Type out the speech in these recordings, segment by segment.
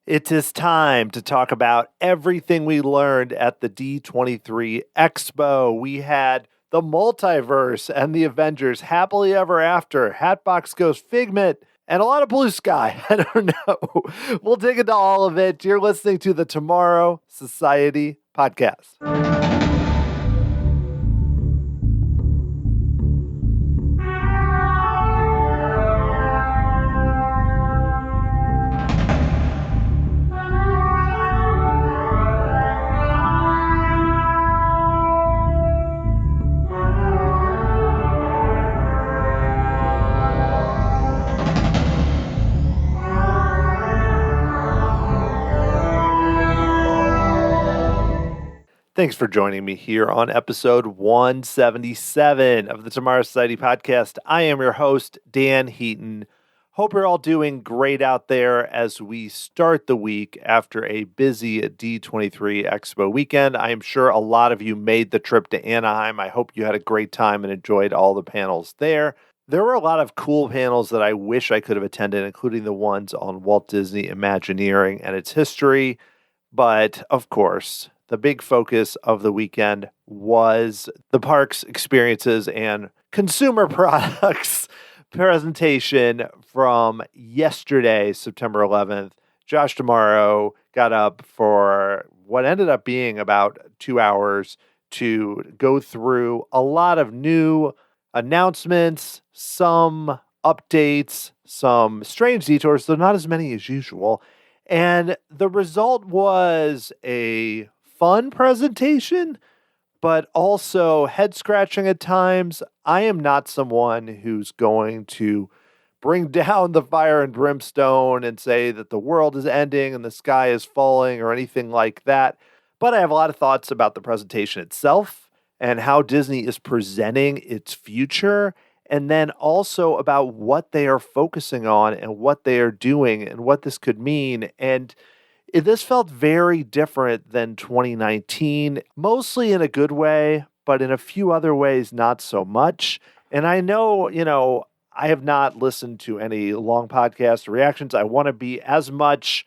It is time to talk about everything we learned at the D23 Expo. We had the Multiverse and the Avengers Happily Ever After, Hatbox Ghost, Figment, and a lot of blue sky. I don't know. We'll dig into all of it. You're listening to the Tomorrow Society podcast. Thanks for joining me here on episode 177 of the Tomorrow Society podcast. I am your host, Dan Heaton. Hope you're all doing great out there as we start the week after a busy D23 Expo weekend. I am sure a lot of you made the trip to Anaheim. I hope you had a great time and enjoyed all the panels there. There were a lot of cool panels that I wish I could have attended, including the ones on Walt Disney Imagineering and its history. But, of course, the big focus of the weekend was the parks, experiences, and consumer products presentation from yesterday, September 11th. Josh D'Amaro got up for what ended up being about 2 hours to go through a lot of new announcements, some updates, some strange detours, though not as many as usual. And the result was a fun presentation, but also head-scratching at times. I am not someone who's going to bring down the fire and brimstone and say that the world is ending and the sky is falling or anything like that. But I have a lot of thoughts about the presentation itself and how Disney is presenting its future, and then also about what they are focusing on and what they are doing and what this could mean. And this felt very different than 2019, mostly in a good way, but in a few other ways, not so much. And I know, I have not listened to any long podcast reactions. I want to be as much,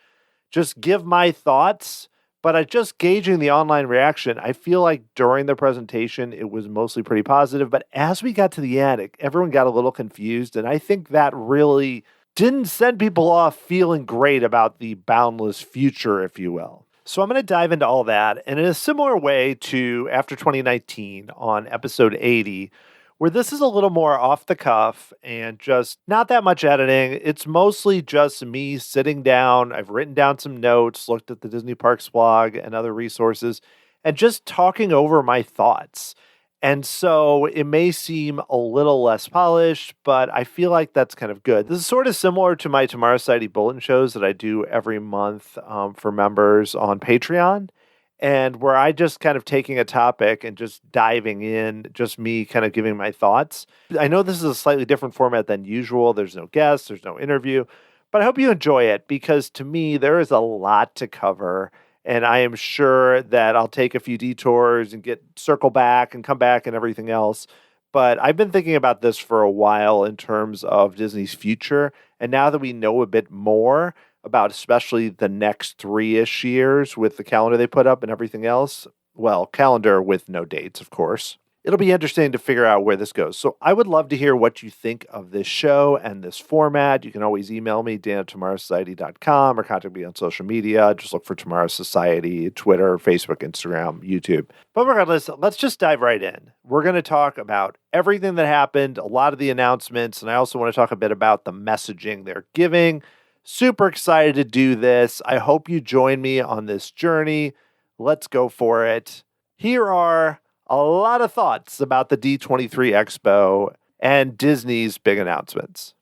just give my thoughts, but I just gauging the online reaction. I feel like during the presentation, it was mostly pretty positive. But as we got to the end, everyone got a little confused. And I think that really didn't send people off feeling great about the boundless future, if you will. So I'm going to dive into all that. And in a similar way to after 2019 on episode 80, where this is a little more off the cuff and just not that much editing. It's mostly just me sitting down. I've written down some notes, looked at the Disney Parks blog and other resources, and just talking over my thoughts. And so it may seem a little less polished, but I feel like that's kind of good. This is sort of similar to my Tomorrow Society bulletin shows that I do every month for members on Patreon, and where I just kind of taking a topic and just diving in, just me kind of giving my thoughts. I know this is a slightly different format than usual. There's no guests, there's no interview, but I hope you enjoy it because to me, there is a lot to cover. And I am sure that I'll take a few detours and circle back and come back and everything else. But I've been thinking about this for a while in terms of Disney's future. And now that we know a bit more about especially the next 3-ish years with the calendar they put up and everything else, well, calendar with no dates, of course, it'll be interesting to figure out where this goes. So I would love to hear what you think of this show and this format. You can always email me, dan@tomorrowsociety.com, or contact me on social media. Just look for Tomorrow Society, Twitter, Facebook, Instagram, YouTube. But regardless, let's just dive right in. We're going to talk about everything that happened, a lot of the announcements, and I also want to talk a bit about the messaging they're giving. Super excited to do this. I hope you join me on this journey. Let's go for it. Here are a lot of thoughts about the D23 Expo and Disney's big announcements.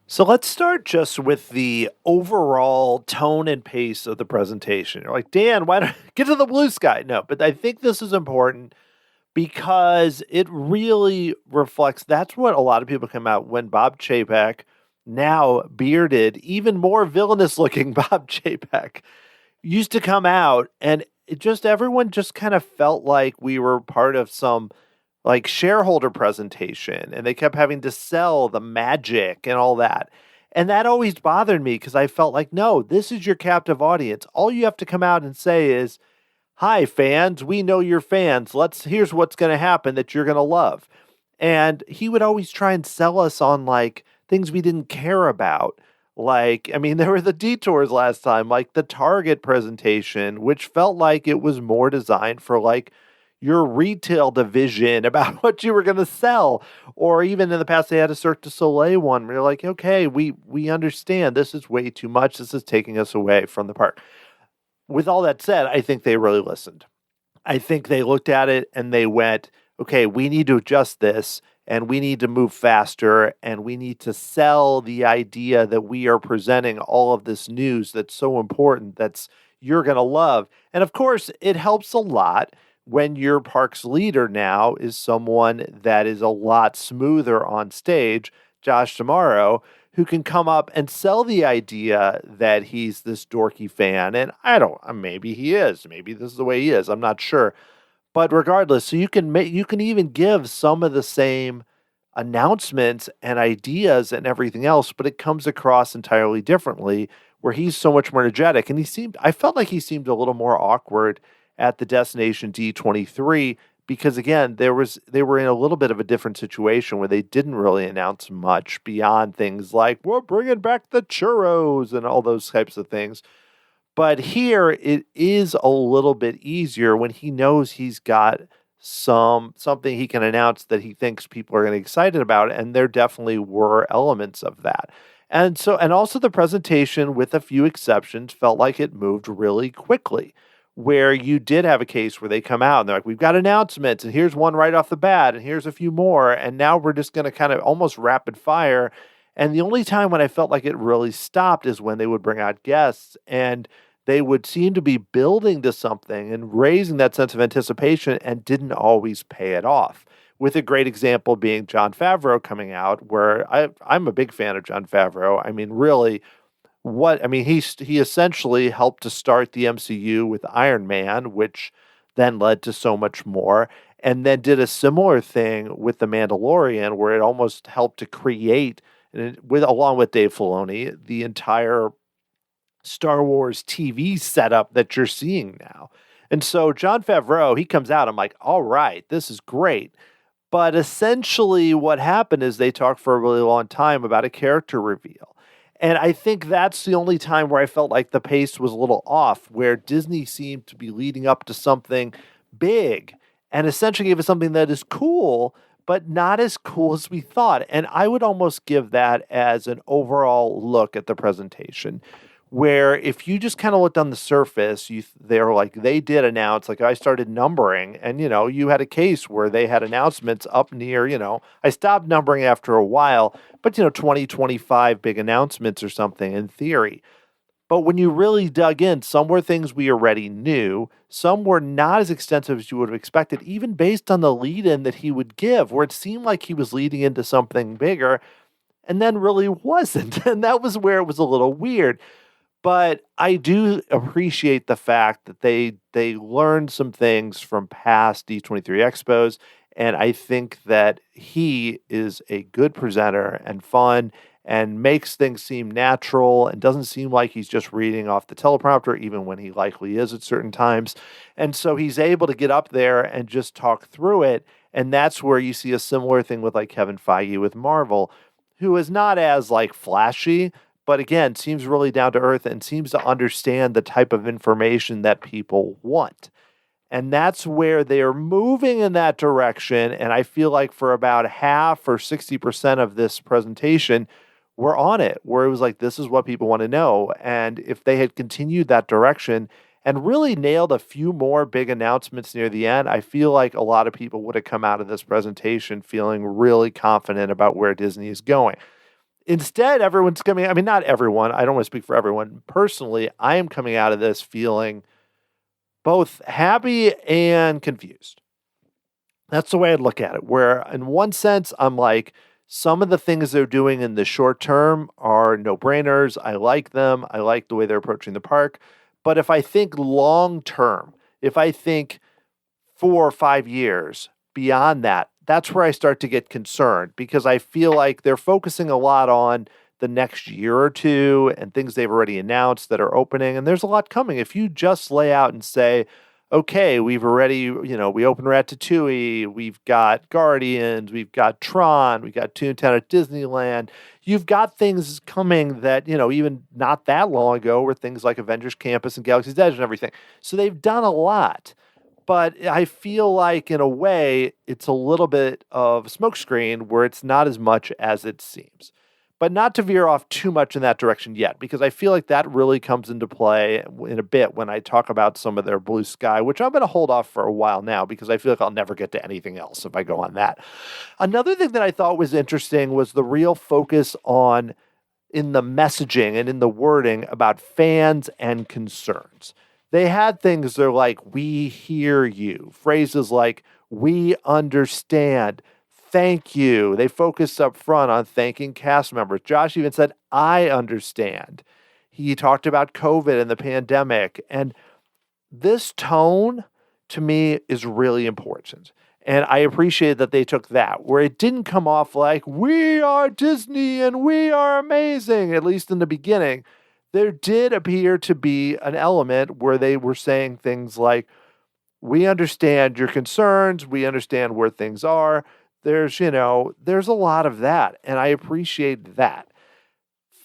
So let's start just with the overall tone and pace of the presentation. You're like, Dan, why don't get to the blue sky? No, but I think this is important because it really reflects, that's what a lot of people come out when Bob Chapek now bearded, even more villainous looking Bob Chapek used to come out, and everyone just kind of felt like we were part of some like shareholder presentation, and they kept having to sell the magic and all that. And that always bothered me because I felt like, no, this is your captive audience. All you have to come out and say is, "Hi fans, we know you're fans. Here's what's going to happen that you're going to love." And he would always try and sell us on like things we didn't care about. Like, I mean, there were the detours last time, like the Target presentation, which felt like it was more designed for like your retail division about what you were going to sell. Or even in the past, they had a Cirque du Soleil one where you're like, okay, we understand this is way too much. This is taking us away from the park. With all that said, I think they really listened. I think they looked at it and they went, okay, we need to adjust this and we need to move faster and we need to sell the idea that we are presenting all of this news that's so important you're going to love. And of course, it helps a lot when your park's leader now is someone that is a lot smoother on stage, Josh D'Amaro, who can come up and sell the idea that he's this dorky fan. And maybe he is. Maybe this is the way he is. I'm not sure. But regardless, so you can even give some of the same announcements and ideas and everything else, but it comes across entirely differently where he's so much more energetic. And I felt like he seemed a little more awkward at the Destination D23 because again, they were in a little bit of a different situation where they didn't really announce much beyond things like, we're bringing back the churros and all those types of things. But here it is a little bit easier when he knows he's got something he can announce that he thinks people are going to be excited about. And there definitely were elements of that. And also the presentation, with a few exceptions, felt like it moved really quickly, where you did have a case where they come out and they're like, we've got announcements and here's one right off the bat and here's a few more. And now we're just going to kind of almost rapid fire. And the only time when I felt like it really stopped is when they would bring out guests and they would seem to be building to something and raising that sense of anticipation and didn't always pay it off. With a great example being Jon Favreau coming out, where I'm a big fan of Jon Favreau. I mean, really, he essentially helped to start the MCU with Iron Man, which then led to so much more, and then did a similar thing with The Mandalorian, where it almost helped to create, along with Dave Filoni, the entire Star Wars TV setup that you're seeing now. And so Jon Favreau, he comes out, I'm like, all right, this is great. But essentially what happened is they talked for a really long time about a character reveal. And I think that's the only time where I felt like the pace was a little off, where Disney seemed to be leading up to something big and essentially gave us something that is cool, but not as cool as we thought. And I would almost give that as an overall look at the presentation, where if you just kind of looked on the surface, they did announce, like I started numbering and, you had a case where they had announcements up near, I stopped numbering after a while, but, 20, 25 big announcements or something in theory. But when you really dug in, some were things we already knew. Some were not as extensive as you would have expected, even based on the lead-in that he would give, where it seemed like he was leading into something bigger and then really wasn't. And that was where it was a little weird. But I do appreciate the fact that they learned some things from past D23 Expos, and I think that he is a good presenter and fun and makes things seem natural and doesn't seem like he's just reading off the teleprompter, even when he likely is at certain times. And so he's able to get up there and just talk through it, and that's where you see a similar thing with like Kevin Feige with Marvel, who is not as like flashy, but again, seems really down to earth and seems to understand the type of information that people want. And that's where they are moving in that direction. And I feel like for about half or 60% of this presentation, we're on it, where it was like, this is what people want to know. And if they had continued that direction and really nailed a few more big announcements near the end, I feel like a lot of people would have come out of this presentation feeling really confident about where Disney is going. Instead, everyone's coming, I mean, not everyone, I don't want to speak for everyone. Personally, I am coming out of this feeling both happy and confused. That's the way I'd look at it, where in one sense, I'm like Some of the things they're doing in the short term are no-brainers. I like them. I like the way they're approaching the park. But if I think long term, if I think 4 or 5 years beyond that, that's where I start to get concerned, because I feel like they're focusing a lot on the next year or two and things they've already announced that are opening. And there's a lot coming. If you just lay out and say, okay, we've already, we opened Ratatouille, we've got Guardians, we've got Tron, we've got Toontown at Disneyland. You've got things coming that, even not that long ago were things like Avengers Campus and Galaxy's Edge and everything. So they've done a lot. But I feel like, in a way, it's a little bit of a smokescreen where it's not as much as it seems. But not to veer off too much in that direction yet, because I feel like that really comes into play in a bit when I talk about some of their blue sky, which I'm going to hold off for a while now because I feel like I'll never get to anything else if I go on that. Another thing that I thought was interesting was the real focus on, in the messaging and in the wording, about fans and concerns. They had things that are like, we hear you. Phrases like, we understand. Thank you. They focused up front on thanking cast members. Josh even said, I understand. He talked about COVID and the pandemic. And this tone, to me, is really important. And I appreciate that they took that, where it didn't come off like, we are Disney and we are amazing, at least in the beginning. There did appear to be an element where they were saying things like, we understand your concerns, we understand where things are. There's a lot of that, and I appreciate that.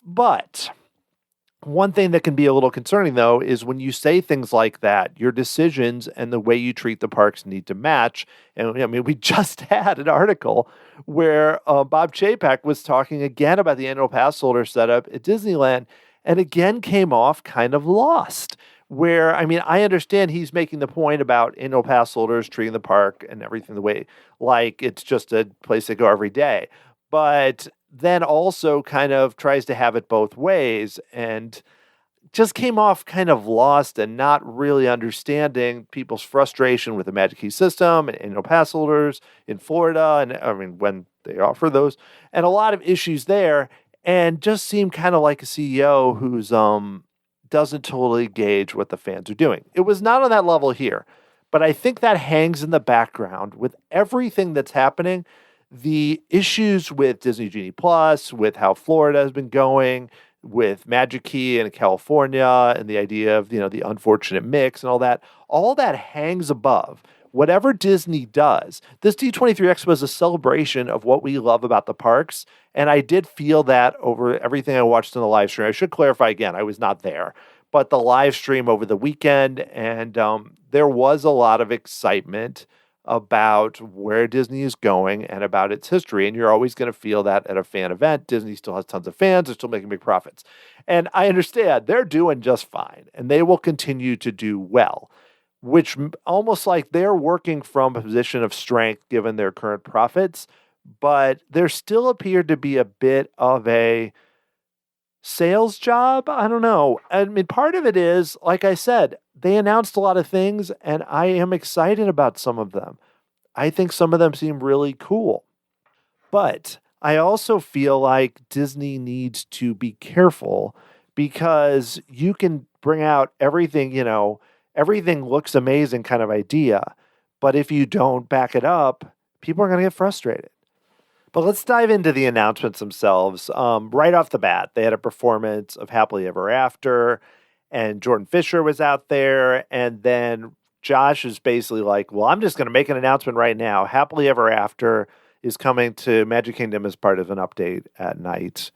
But one thing that can be a little concerning, though, is when you say things like that, your decisions and the way you treat the parks need to match. And I mean, we just had an article where Bob Chapek was talking again about the annual pass holder setup at Disneyland, and again came off kind of lost. Where, I mean, I understand he's making the point about annual pass holders treating the park and everything the way, like it's just a place they go every day. But then also kind of tries to have it both ways and just came off kind of lost and not really understanding people's frustration with the Magic Key system and annual pass holders in Florida. And I mean, when they offer those, and a lot of issues there, and just seemed kind of like a CEO who's, doesn't totally gauge what the fans are doing. It was not on that level here, but I think that hangs in the background with everything that's happening. The issues with Disney Genie Plus, with how Florida has been going, with Magic Key in California, and the idea of, the unfortunate mix and all that hangs above whatever Disney does. This D23 Expo is a celebration of what we love about the parks, and I did feel that over everything I watched in the live stream. I should clarify again, I was not there, but the live stream over the weekend, and there was a lot of excitement about where Disney is going and about its history, and you're always going to feel that at a fan event. Disney still has tons of fans. They're still making big profits. And I understand they're doing just fine, and they will continue to do well, which almost like they're working from a position of strength given their current profits, but there still appeared to be a bit of a sales job. I don't know. I mean, part of it is, like I said, they announced a lot of things, and I am excited about some of them. I think some of them seem really cool. But I also feel like Disney needs to be careful, because you can bring out everything, everything looks amazing kind of idea. But if you don't back it up, people are going to get frustrated. But let's dive into the announcements themselves. Right off the bat, they had a performance of Happily Ever After, and Jordan Fisher was out there. And then Josh is basically like, well, I'm just going to make an announcement right now. Happily Ever After is coming to Magic Kingdom as part of an update at night,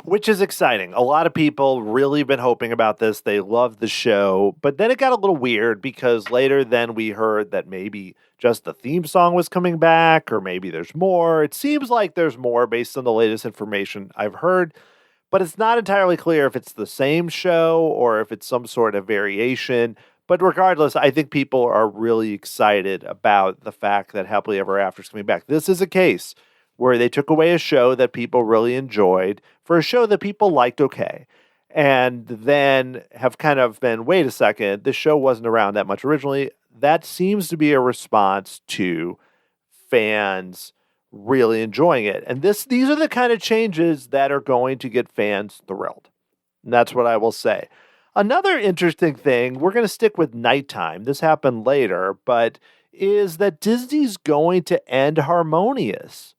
which is exciting. A lot of people really been hoping about this. They loved the show, but then it got a little weird because later then we heard that maybe just the theme song was coming back, or maybe there's more. It seems like there's more based on the latest information I've heard, but it's not entirely clear if it's the same show or if it's some sort of variation. But regardless, I think people are really excited about the fact that Happily Ever After is coming back. This is a case where they took away a show that people really enjoyed for a show that people liked okay, and then have kind of been, wait a second, this show wasn't around that much originally. That seems to be a response to fans really enjoying it. And these are the kind of changes that are going to get fans thrilled. And that's what I will say. Another interesting thing, we're going to stick with nighttime. This happened later, but is that Disney's going to end Harmonious.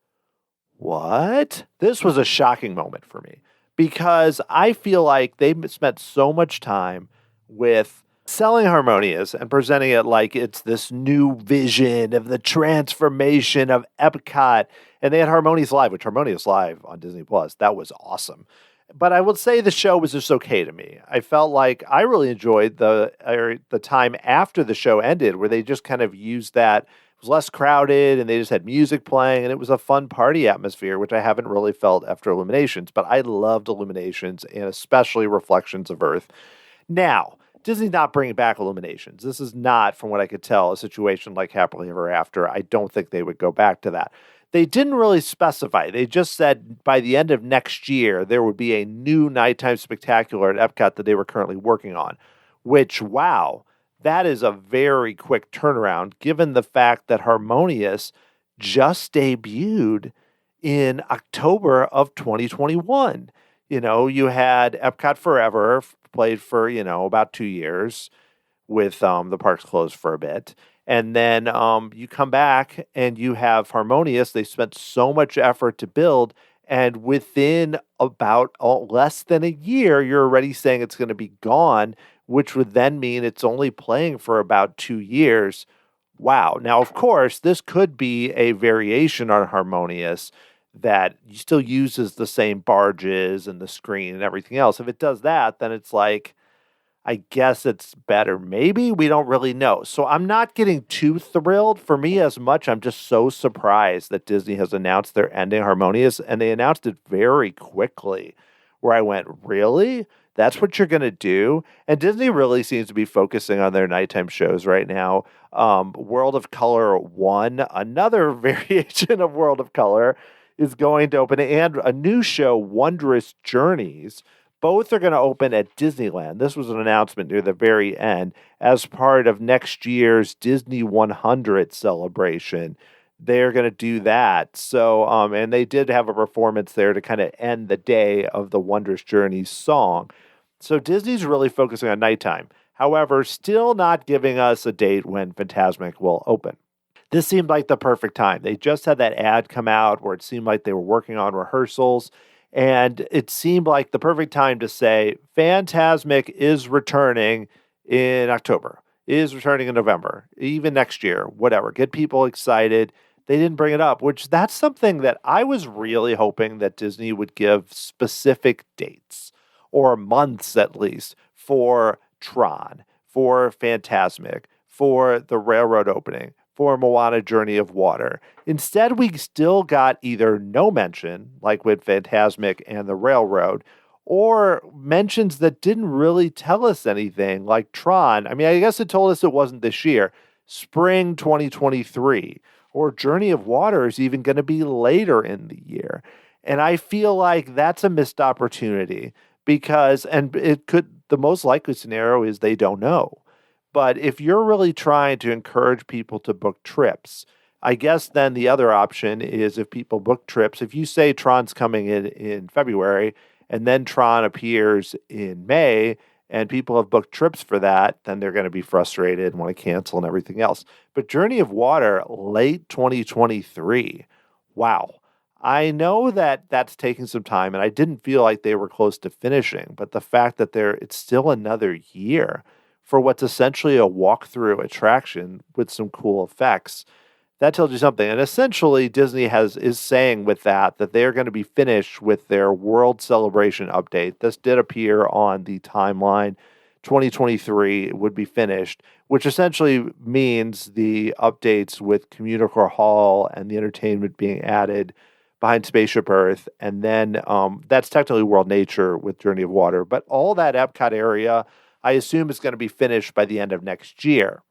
What? This was a shocking moment for me because I feel like they spent so much time with selling Harmonious and presenting it like it's this new vision of the transformation of Epcot. And they had Harmonious Live, which Harmonious Live on Disney Plus, that was awesome. But I would say the show was just okay to me. I felt like I really enjoyed the time after the show ended where they just kind of used that. It was less crowded and they just had music playing and it was a fun party atmosphere, which I haven't really felt after Illuminations. But I loved Illuminations and especially Reflections of Earth. Now, Disney's not bringing back Illuminations. This is not, from what I could tell, a situation like Happily Ever After. I don't think they would go back to that. They didn't really specify. They just said by the end of next year, there would be a new nighttime spectacular at Epcot that they were currently working on, which, wow, that is a very quick turnaround given the fact that Harmonious just debuted in October of 2021. You know, you had Epcot Forever played for, about 2 years with the parks closed for a bit. And then you come back and you have Harmonious. They spent so much effort to build. And within about less than a year, you're already saying it's going to be gone, which would then mean it's only playing for about 2 years. Wow. Now, of course, this could be a variation on Harmonious that still uses the same barges and the screen and everything else. If it does that, then it's like, I guess it's better. Maybe we don't really know. So I'm not getting too thrilled. For me, as much, I'm just so surprised that Disney has announced they're ending Harmonious, and they announced it very quickly, where I went, really? That's what you're going to do? And Disney really seems to be focusing on their nighttime shows right now. World of Color 1, another variation of World of Color, is going to open, and a new show, Wondrous Journeys. Both are going to open at Disneyland. This was an announcement near the very end as part of next year's Disney 100 celebration. They're going to do that. So, and they did have a performance there to kind of end the day of the Wondrous Journeys song. So Disney's really focusing on nighttime. However, still not giving us a date when Fantasmic will open. This seemed like the perfect time. They just had that ad come out where it seemed like they were working on rehearsals. And it seemed like the perfect time to say, Fantasmic is returning in October, is returning in November, even next year, whatever. Get people excited. They didn't bring it up, which that's something that I was really hoping that Disney would give specific dates or months at least for Tron, for Fantasmic, for the railroad opening, for Moana Journey of Water. Instead, we still got either no mention, like with Fantasmic and the Railroad, or mentions that didn't really tell us anything, like Tron. I mean, I guess it told us it wasn't this year. Spring 2023, or Journey of Water is even going to be later in the year. And I feel like that's a missed opportunity because, and it could, the most likely scenario is they don't know. But if you're really trying to encourage people to book trips, I guess then the other option is if people book trips, if you say Tron's coming in February and then Tron appears in May and people have booked trips for that, then they're going to be frustrated and want to cancel and everything else. But Journey of Water, late 2023, wow. I know that that's taking some time and I didn't feel like they were close to finishing, but the fact that it's still another year for what's essentially a walkthrough attraction with some cool effects, that tells you something. And essentially, Disney is saying with that they're going to be finished with their World Celebration update. This did appear on the timeline. 2023 would be finished, which essentially means the updates with Communicore Hall and the entertainment being added behind Spaceship Earth. And then that's technically World Nature with Journey of Water. But all that Epcot area, I assume, is going to be finished by the end of next year.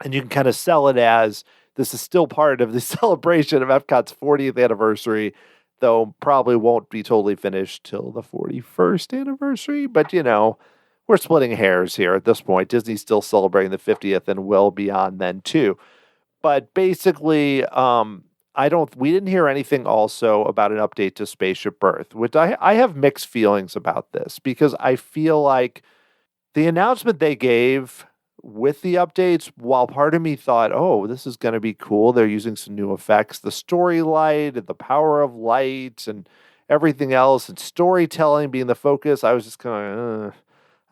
And you can kind of sell it as this is still part of the celebration of Epcot's 40th anniversary, though probably won't be totally finished till the 41st anniversary. But, we're splitting hairs here at this point. Disney's still celebrating the 50th and well beyond then, too. But basically, we didn't hear anything also about an update to Spaceship Earth, which I have mixed feelings about this because I feel like the announcement they gave with the updates, while part of me thought, oh, this is going to be cool. They're using some new effects, the story light and the power of light and everything else and storytelling being the focus. I was just kind of,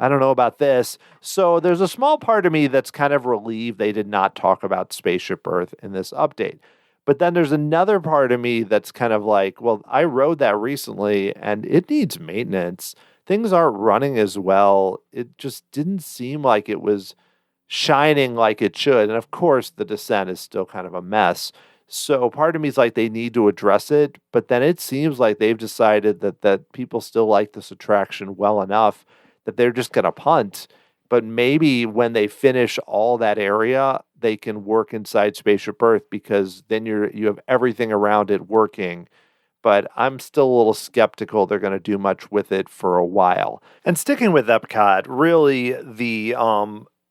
I don't know about this. So there's a small part of me that's kind of relieved they did not talk about Spaceship Earth in this update. But then there's another part of me that's kind of like, well, I rode that recently and it needs maintenance. Things aren't running as well. It just didn't seem like it was shining like it should. And of course, the descent is still kind of a mess. So part of me is like, they need to address it. But then it seems like they've decided that people still like this attraction well enough that they're just going to punt. But maybe when they finish all that area, they can work inside Spaceship Earth because then you have everything around it working. But I'm still a little skeptical they're going to do much with it for a while. And sticking with Epcot, really the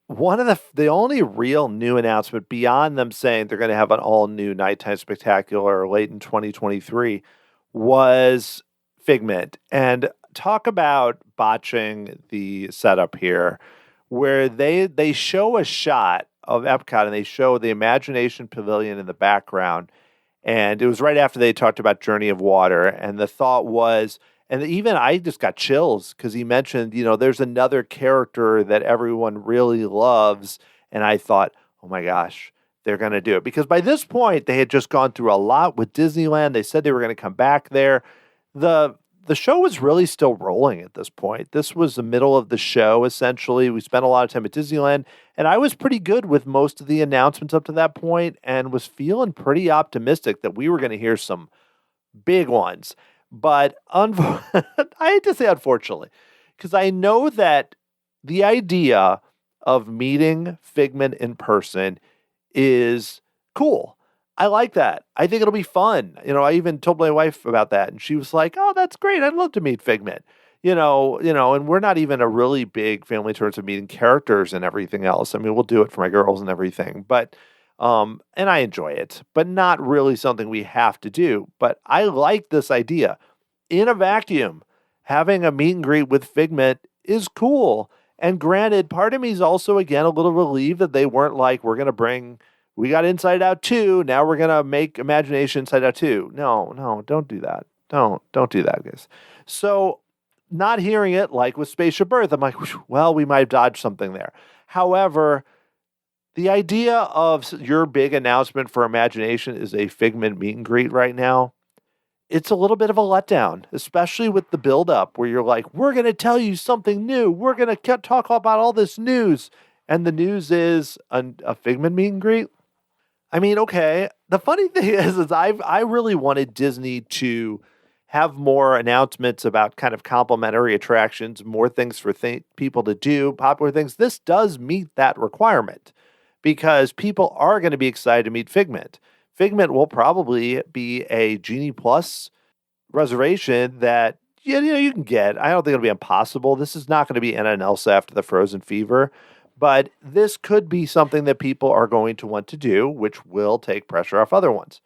only real new announcement beyond them saying they're going to have an all new nighttime spectacular late in 2023 was Figment. And talk about botching the setup here, where they show a shot of Epcot and they show the Imagination Pavilion in the background. And it was right after they talked about Journey of Water. And the thought was, and even I just got chills because he mentioned, there's another character that everyone really loves. And I thought, oh my gosh, they're going to do it. Because by this point, they had just gone through a lot with Disneyland. They said they were going to come back there. The show was really still rolling at this point. This was the middle of the show, essentially. We spent a lot of time at Disneyland, and I was pretty good with most of the announcements up to that point and was feeling pretty optimistic that we were going to hear some big ones. But I hate to say unfortunately, because I know that the idea of meeting Figment in person is cool. I like that. I think it'll be fun. I even told my wife about that and she was like, oh, that's great. I'd love to meet Figment. And we're not even a really big family in terms of meeting characters and everything else. I mean, we'll do it for my girls and everything, but, and I enjoy it, but not really something we have to do. But I like this idea. In a vacuum, having a meet and greet with Figment is cool. And granted, part of me is also, again, a little relieved that they weren't like, we got Inside Out 2. Now we're going to make Imagination Inside Out 2. No, don't do that. Don't do that, guys. So not hearing it like with Spaceship Earth, I'm like, well, we might have dodged something there. However, the idea of your big announcement for Imagination is a Figment meet and greet right now. It's a little bit of a letdown, especially with the build-up where you're like, we're going to tell you something new. We're going to talk about all this news. And the news is a Figment meet and greet. I mean, okay. The funny thing is I really wanted Disney to have more announcements about kind of complimentary attractions, more things for people to do, popular things. This does meet that requirement because people are going to be excited to meet Figment. Figment will probably be a Genie Plus reservation that you can get. I don't think it'll be impossible. This is not going to be Anna and Elsa after the Frozen Fever. But this could be something that people are going to want to do, which will take pressure off other ones.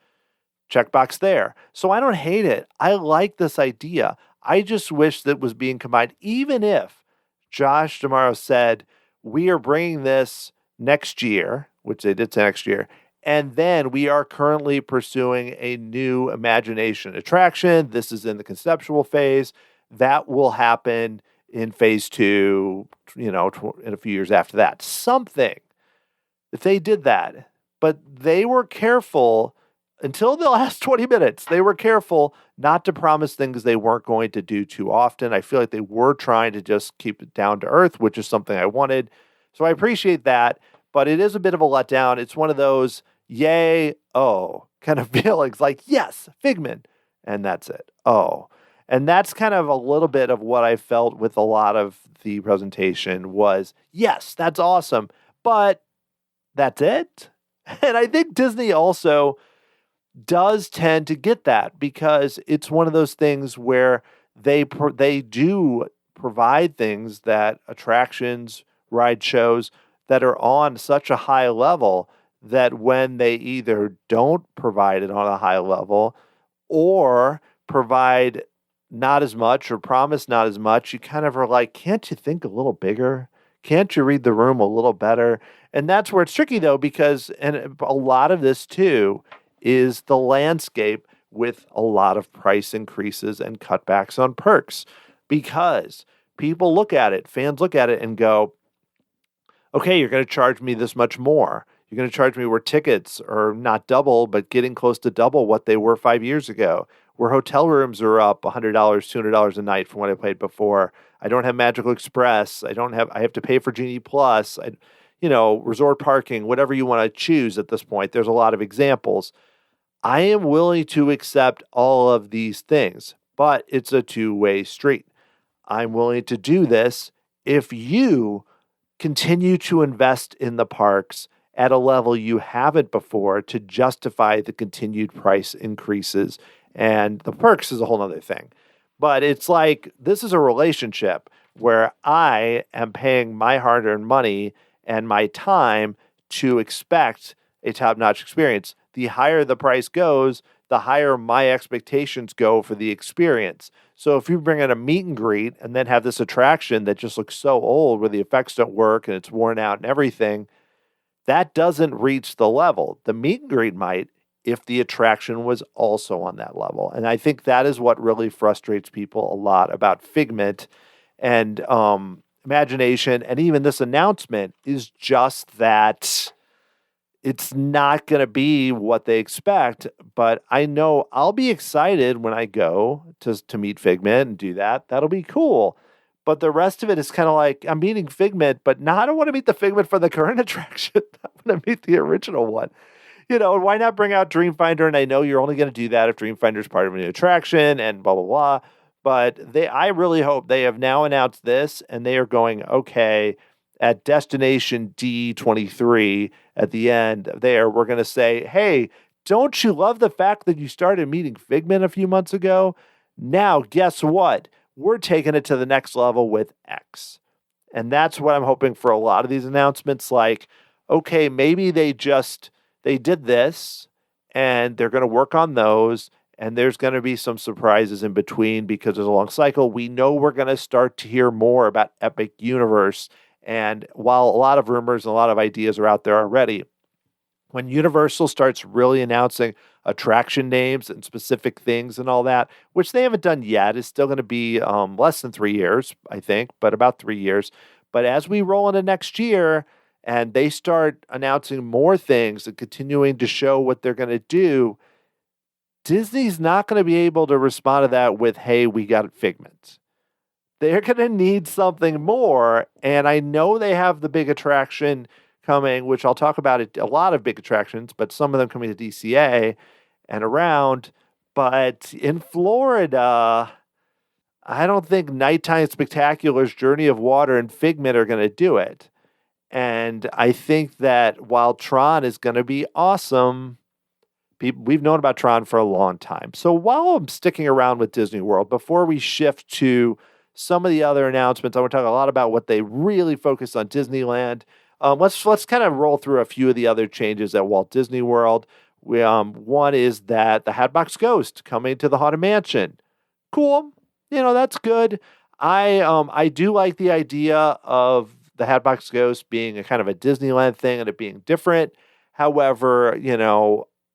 Checkbox there. So I don't hate it. I like this idea. I just wish that was being combined, even if Josh tomorrow said, we are bringing this next year, which they did say next year, and then we are currently pursuing a new Imagination attraction. This is in the conceptual phase. That will happen in phase 2, in a few years after that. Something. If they did that. But they were careful until the last 20 minutes. They were careful not to promise things they weren't going to do too often. I feel like they were trying to just keep it down to earth, which is something I wanted. So I appreciate that. But it is a bit of a letdown. It's one of those yay, oh kind of feelings like, yes, Figment. And that's it. Oh. And that's kind of a little bit of what I felt with a lot of the presentation was, yes, that's awesome, but that's it. And I think Disney also does tend to get that because it's one of those things where they do provide things that attractions, ride shows that are on such a high level that when they either don't provide it on a high level or provide not as much or promise not as much, you kind of are like, can't you think a little bigger? Can't you read the room a little better? And that's where it's tricky, though, because, and a lot of this too is the landscape with a lot of price increases and cutbacks on perks, because people look at it, fans look at it and go, okay, you're going to charge me this much more. You're going to charge me where tickets are not double, but getting close to double what they were 5 years ago, where hotel rooms are up $100, $200 a night from what I paid before. I don't have Magical Express. I have to pay for Genie Plus. Resort parking, whatever you want to choose at this point. There's a lot of examples. I am willing to accept all of these things, but it's a two-way street. I'm willing to do this if you continue to invest in the parks at a level you haven't before to justify the continued price increases. And the perks is a whole other thing. But it's like, this is a relationship where I am paying my hard-earned money and my time to expect a top-notch experience. The higher the price goes, the higher my expectations go for the experience. So if you bring in a meet and greet and then have this attraction that just looks so old where the effects don't work and it's worn out and everything, that doesn't reach the level. The meet and greet might, if the attraction was also on that level. And I think that is what really frustrates people a lot about Figment and Imagination. And even this announcement is just that it's not going to be what they expect. But I know I'll be excited when I go to meet Figment and do that. That'll be cool. But the rest of it is kind of like, I'm meeting Figment, but I don't want to meet the Figment for the current attraction. I want to meet the original one. Why not bring out Dreamfinder? And I know you're only going to do that if Dreamfinder is part of a new attraction and blah, blah, blah. But I really hope they have now announced this and they are going, okay, at Destination D23 at the end there, we're going to say, hey, don't you love the fact that you started meeting Figment a few months ago? Now, guess what? We're taking it to the next level with X. And that's what I'm hoping for a lot of these announcements. Like, okay, maybe they did this and they're going to work on those. And there's going to be some surprises in between because there's a long cycle. We know we're going to start to hear more about Epic Universe. And while a lot of rumors and a lot of ideas are out there already, when Universal starts really announcing attraction names and specific things and all that, which they haven't done yet, it's still going to be less than 3 years, I think, but about 3 years. But as we roll into next year and they start announcing more things and continuing to show what they're going to do, Disney's not going to be able to respond to that with, hey, we got Figment. They're going to need something more. And I know they have the big attraction coming, which I'll talk about it, a lot of big attractions, but some of them coming to DCA and around. But in Florida, I don't think Nighttime Spectacular's Journey of Water and Figment are going to do it. And I think that while Tron is going to be awesome, we've known about Tron for a long time. So while I'm sticking around with Disney World, before we shift to some of the other announcements, I want to talk a lot about what they really focus on Disneyland. Let's kind of roll through a few of the other changes at Walt Disney World. One is that the Hatbox Ghost coming to the Haunted Mansion. Cool. That's good. I do like the idea of the Hatbox Ghost being a kind of a Disneyland thing and it being different. However,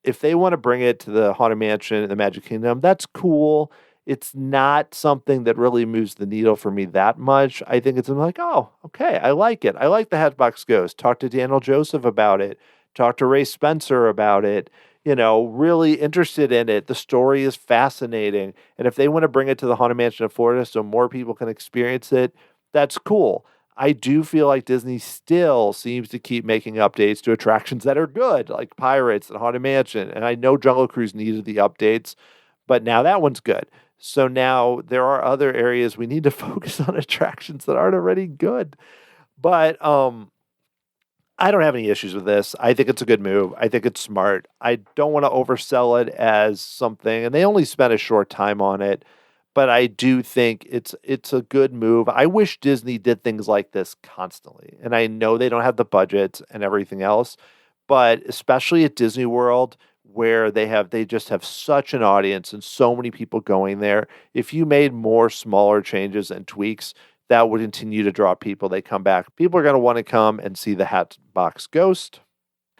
if they want to bring it to the Haunted Mansion in the Magic Kingdom, that's cool. It's not something that really moves the needle for me that much. I think it's like, oh, okay, I like it. I like the Hatbox Ghost. Talk to Daniel Joseph about it. Talk to Ray Spencer about it. Really interested in it. The story is fascinating. And if they want to bring it to the Haunted Mansion of Florida so more people can experience it, that's cool. I do feel like Disney still seems to keep making updates to attractions that are good, like Pirates and Haunted Mansion. And I know Jungle Cruise needed the updates, but now that one's good. So now there are other areas we need to focus on attractions that aren't already good. But I don't have any issues with this. I think it's a good move. I think it's smart. I don't want to oversell it as something, and they only spent a short time on it. But I do think it's a good move. I wish Disney did things like this constantly. And I know they don't have the budget and everything else, but especially at Disney World, where they just have such an audience and so many people going there. If you made more smaller changes and tweaks, that would continue to draw people. They come back. People are going to want to come and see the Hatbox Ghost.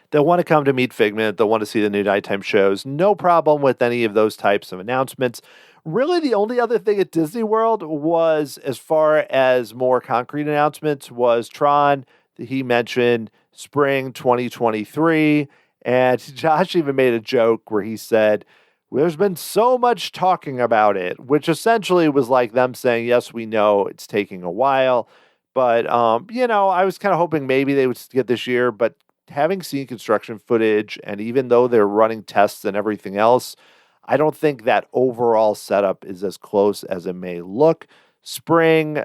They'll want to come to meet Figment. They'll want to see the new nighttime shows. No problem with any of those types of announcements. Really, the only other thing at Disney World was, as far as more concrete announcements, was Tron. He mentioned spring 2023. And Josh even made a joke where he said, there's been so much talking about it, which essentially was like them saying, yes, we know it's taking a while. But, I was kind of hoping maybe they would get this year. But having seen construction footage, and even though they're running tests and everything else, I don't think that overall setup is as close as it may look. Spring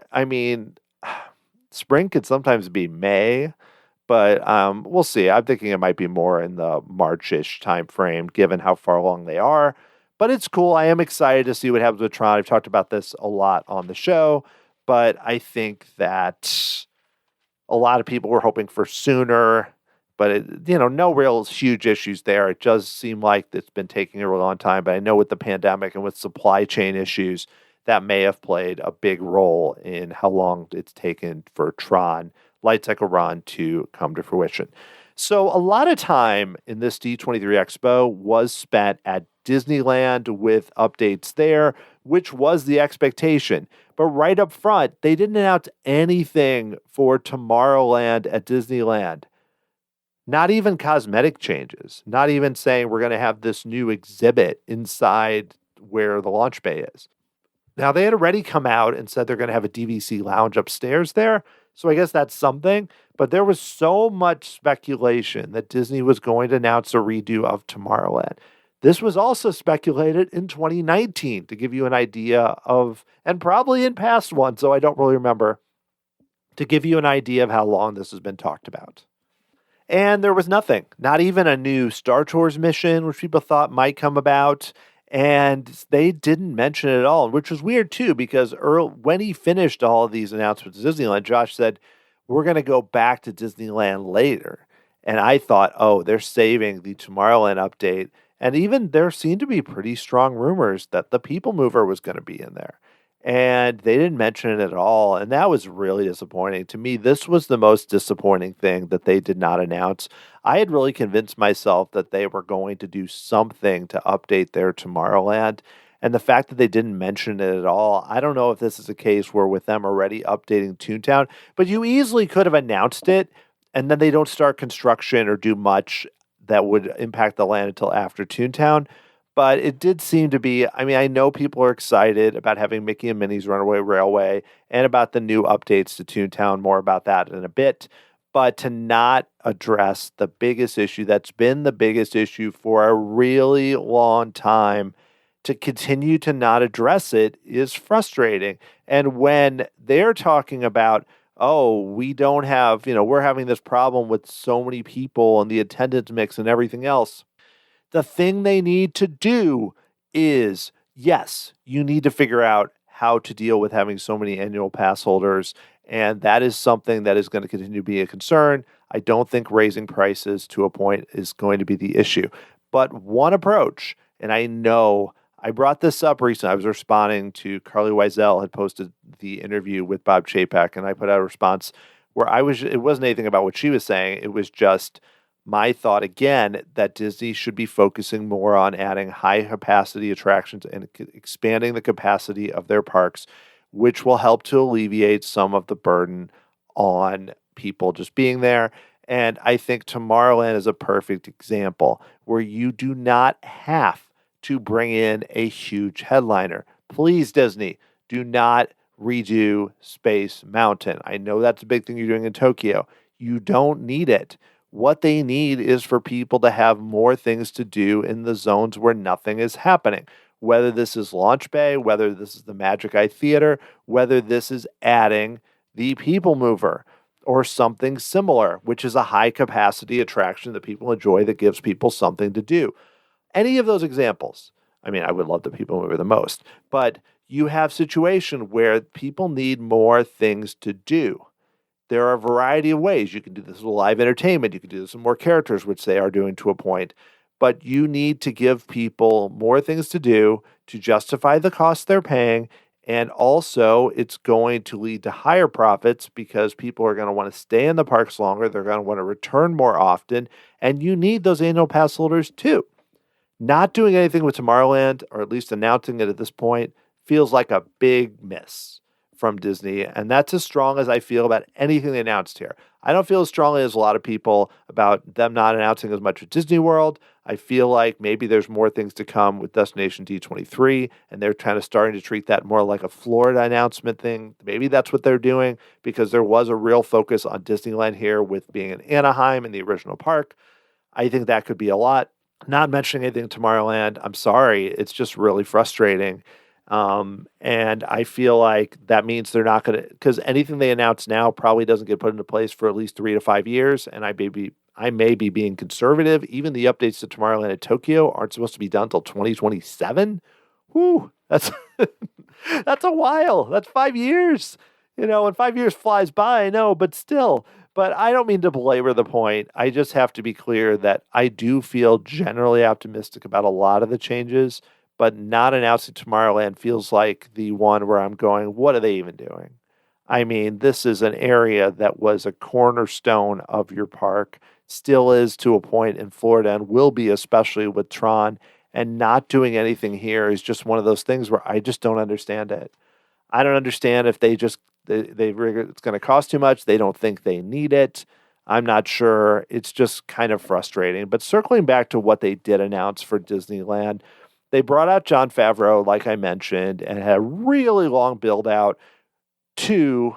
could sometimes be May. But we'll see. I'm thinking it might be more in the March-ish time frame, given how far along they are. But it's cool. I am excited to see what happens with Tron. I've talked about this a lot on the show, but I think that a lot of people were hoping for sooner. But, no real huge issues there. It does seem like it's been taking a really long time. But I know with the pandemic and with supply chain issues, that may have played a big role in how long it's taken for Tron Light Cycle Run to come to fruition. So a lot of time in this D23 Expo was spent at Disneyland with updates there, which was the expectation. But right up front, they didn't announce anything for Tomorrowland at Disneyland. Not even cosmetic changes. Not even saying we're going to have this new exhibit inside where the launch bay is. Now, they had already come out and said they're going to have a DVC lounge upstairs there. So I guess that's something. But there was so much speculation that Disney was going to announce a redo of Tomorrowland. This was also speculated in 2019 to give you an idea of, and probably in past ones, so I don't really remember, to give you an idea of how long this has been talked about. And there was nothing, not even a new Star Tours mission, which people thought might come about. And they didn't mention it at all, which was weird too, because when he finished all of these announcements at Disneyland, Josh said, we're going to go back to Disneyland later. And I thought, they're saving the Tomorrowland update. And even there seemed to be pretty strong rumors that the People Mover was going to be in there. And they didn't mention it at all. And that was really disappointing. To me, this was the most disappointing thing that they did not announce. I had really convinced myself that they were going to do something to update their Tomorrowland. And the fact that they didn't mention it at all, I don't know if this is a case where with them already updating Toontown, but you easily could have announced it and then they don't start construction or do much that would impact the land until after Toontown. But it did seem to be, I know people are excited about having Mickey and Minnie's Runaway Railway and about the new updates to Toontown, more about that in a bit. But to not address the biggest issue that's been the biggest issue for a really long time, to continue to not address it is frustrating. And when they're talking about, we don't have, we're having this problem with so many people and the attendance mix and everything else, the thing they need to do is, yes, you need to figure out how to deal with having so many annual pass holders. And that is something that is going to continue to be a concern. I don't think raising prices to a point is going to be the issue. But one approach, and I know I brought this up recently. I was responding to Carly Wiesel had posted the interview with Bob Chapek, and I put out a response where it wasn't anything about what she was saying. It was just my thought again that Disney should be focusing more on adding high capacity attractions and expanding the capacity of their parks, which will help to alleviate some of the burden on people just being there. And I think Tomorrowland is a perfect example where you do not have to bring in a huge headliner. Please, Disney, do not redo Space Mountain. I know that's a big thing you're doing in Tokyo. You don't need it. What they need is for people to have more things to do in the zones where nothing is happening. Whether this is Launch Bay, whether this is the Magic Eye Theater, whether this is adding the People Mover or something similar, which is a high capacity attraction that people enjoy that gives people something to do. Any of those examples. I would love the People Mover the most, but you have situation where people need more things to do. there are a variety of ways. You can do this with live entertainment. You can do this with more characters, which they are doing to a point. But you need to give people more things to do to justify the cost they're paying. And also, it's going to lead to higher profits because people are going to want to stay in the parks longer. They're going to want to return more often. And you need those annual pass holders too. Not doing anything with Tomorrowland, or at least announcing it at this point, feels like a big miss from Disney. And that's as strong as I feel about anything they announced here. I don't feel as strongly as a lot of people about them not announcing as much with Disney World. I feel like maybe there's more things to come with Destination D23, and they're kind of starting to treat that more like a Florida announcement thing. Maybe that's what they're doing, because there was a real focus on Disneyland here with being in Anaheim in the original park. I think that could be a lot. Not mentioning anything Tomorrowland, I'm sorry, it's just really frustrating. And I feel like that means they're not going to, because anything they announce now probably doesn't get put into place for at least 3 to 5 years. And I may be being conservative. Even the updates to Tomorrowland and Tokyo aren't supposed to be done until 2027. Whew, that's that's a while. That's 5 years. And 5 years flies by, I know, but still. But I don't mean to belabor the point. I just have to be clear that I do feel generally optimistic about a lot of the changes, but not announcing Tomorrowland feels like the one where I'm going, what are they even doing? I mean, this is an area that was a cornerstone of your park, still is to a point in Florida, and will be, especially with Tron, and not doing anything here is just one of those things where I just don't understand it. I don't understand if it's going to cost too much. They don't think they need it. I'm not sure. It's just kind of frustrating. But circling back to what they did announce for Disneyland, they brought out Jon Favreau, like I mentioned, and had a really long build up to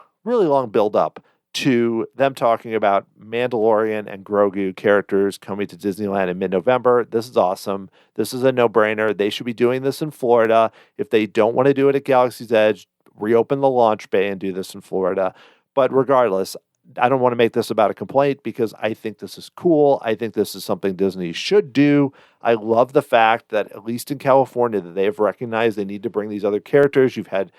them talking about Mandalorian and Grogu characters coming to Disneyland in mid-November. This is awesome. This is a no-brainer. They should be doing this in Florida. If they don't want to do it at Galaxy's Edge, reopen the launch bay and do this in Florida. But regardless, I don't want to make this about a complaint, because I think this is cool. I think this is something Disney should do. I love the fact that, at least in California, that they have recognized they need to bring these other characters. You've had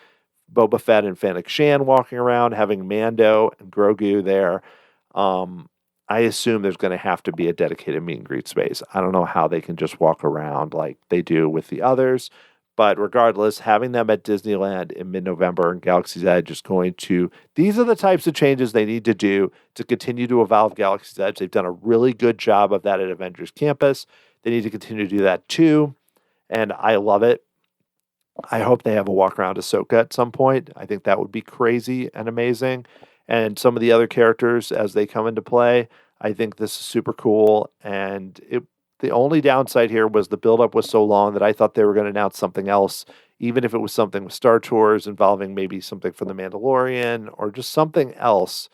Boba Fett and Fennec Shan walking around, having Mando and Grogu there. I assume there's going to have to be a dedicated meet and greet space. I don't know how they can just walk around like they do with the others. But regardless, having them at Disneyland in mid-November and Galaxy's Edge is these are the types of changes they need to do to continue to evolve Galaxy's Edge. They've done a really good job of that at Avengers Campus. They need to continue to do that too. And I love it. I hope they have a walk around Ahsoka at some point. I think that would be crazy and amazing. And some of the other characters as they come into play, I think this is super cool. And the only downside here was the buildup was so long that I thought they were going to announce something else, even if it was something with Star Tours involving maybe something from The Mandalorian or just something else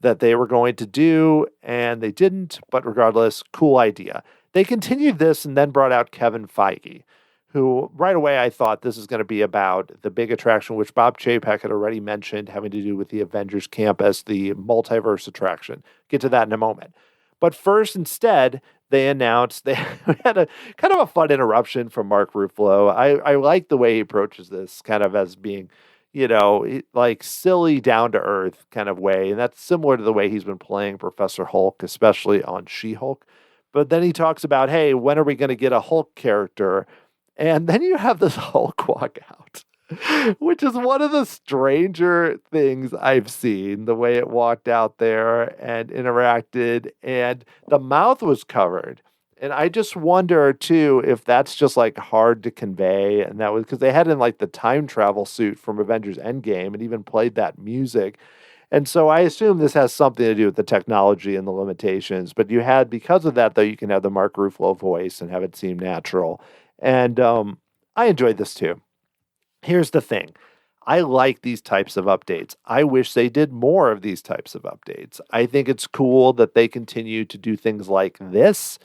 that they were going to do, and they didn't. But regardless, cool idea. They continued this and then brought out Kevin Feige, who right away I thought this is going to be about the big attraction, which Bob Chapek had already mentioned, having to do with the Avengers Campus, the multiverse attraction. Get to that in a moment. But first, instead, they announced they had a kind of a fun interruption from Mark Ruffalo. I like the way he approaches this kind of as being, like silly, down to earth kind of way. And that's similar to the way he's been playing Professor Hulk, especially on She-Hulk. But then he talks about, hey, when are we going to get a Hulk character? And then you have this Hulk walk out, which is one of the stranger things I've seen, the way it walked out there and interacted, and the mouth was covered. And I just wonder, too, if that's just like hard to convey. And that was because they had in like the time travel suit from Avengers Endgame and even played that music. And so I assume this has something to do with the technology and the limitations. But because of that, though, you can have the Mark Ruffalo voice and have it seem natural. And I enjoyed this, too. Here's the thing. I like these types of updates. I wish they did more of these types of updates. I think it's cool that they continue to do things like this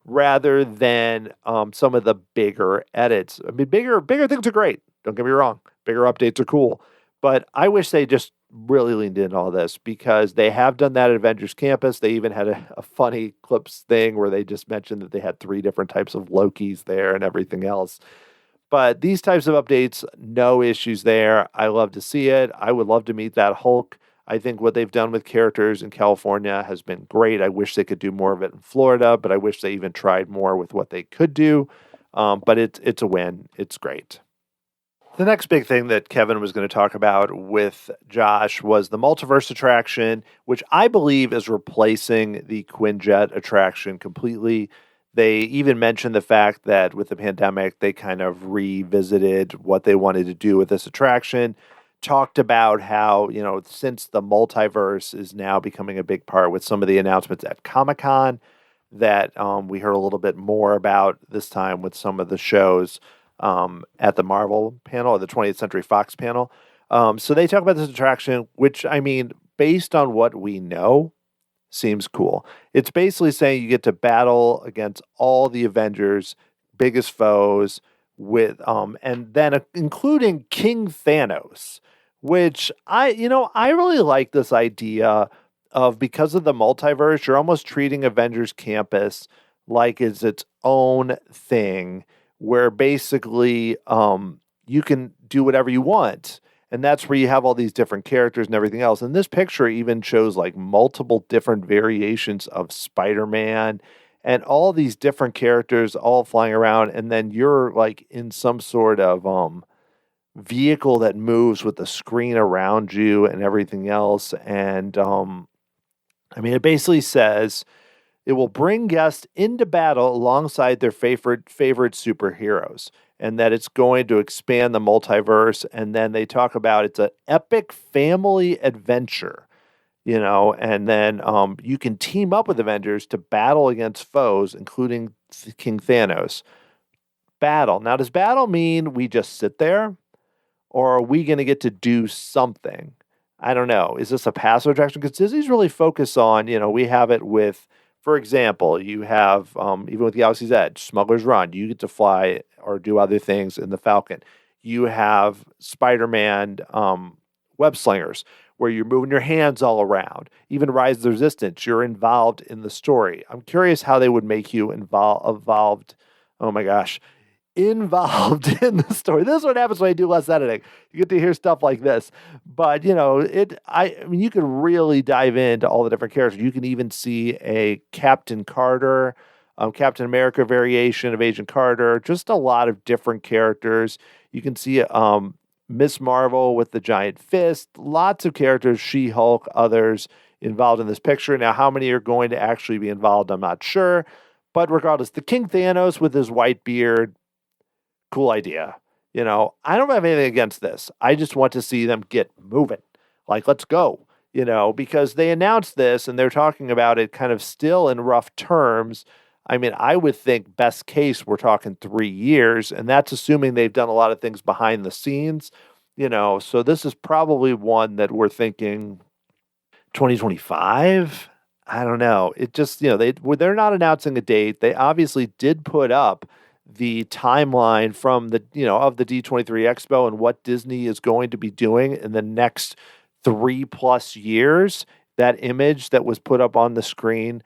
rather than some of the bigger edits. I mean, bigger things are great. Don't get me wrong. Bigger updates are cool. But I wish they just really leaned into all this, because they have done that at Avengers Campus. They even had a funny clips thing where they just mentioned that they had 3 different types of Lokis there and everything else. But these types of updates, no issues there. I love to see it. I would love to meet that Hulk. I think what they've done with characters in California has been great. I wish they could do more of it in Florida, but I wish they even tried more with what they could do. But it's a win. It's great. The next big thing that Kevin was going to talk about with Josh was the Multiverse attraction, which I believe is replacing the Quinjet attraction completely. They even mentioned the fact that with the pandemic, they kind of revisited what they wanted to do with this attraction, talked about how, since the multiverse is now becoming a big part with some of the announcements at Comic-Con that we heard a little bit more about this time with some of the shows at the Marvel panel or the 20th Century Fox panel. So they talk about this attraction, which, based on what we know, seems cool. It's basically saying you get to battle against all the Avengers' biggest foes with, and then including King Thanos, which I really like this idea of, because of the multiverse, you're almost treating Avengers Campus like it's its own thing, where basically you can do whatever you want. And that's where you have all these different characters and everything else. And this picture even shows like multiple different variations of Spider-Man and all these different characters all flying around. And then you're like in some sort of vehicle that moves with the screen around you and everything else. And it basically says it will bring guests into battle alongside their favorite superheroes, and that it's going to expand the multiverse. And then they talk about it's an epic family adventure, and then you can team up with Avengers to battle against foes, including King Thanos. Battle. Now, does battle mean we just sit there, or are we going to get to do something? I don't know. Is this a passive attraction? Because Disney's really focused on, we have it with, for example, you have, even with Galaxy's Edge, Smuggler's Run, you get to fly or do other things in the Falcon. You have Spider-Man web slingers, where you're moving your hands all around. Even Rise of the Resistance, you're involved in the story. I'm curious how they would make you involved in the story. This is what happens when I do less editing. You get to hear stuff like this. But, you can really dive into all the different characters. You can even see a Captain Carter, Captain America variation of Agent Carter, just a lot of different characters. You can see Miss Marvel with the giant fist, lots of characters, She-Hulk, others involved in this picture. Now, how many are going to actually be involved, I'm not sure. But regardless, the King Thanos with his white beard, cool idea. I don't have anything against this. I just want to see them get moving. Like, let's go, because they announced this and they're talking about it kind of still in rough terms. I would think best case, we're talking 3 years, and that's assuming they've done a lot of things behind the scenes, so this is probably one that we're thinking 2025. I don't know. It just, they're not announcing a date. They obviously did put up the timeline from the, of the D23 Expo and what Disney is going to be doing in the next 3+ years. That image that was put up on the screen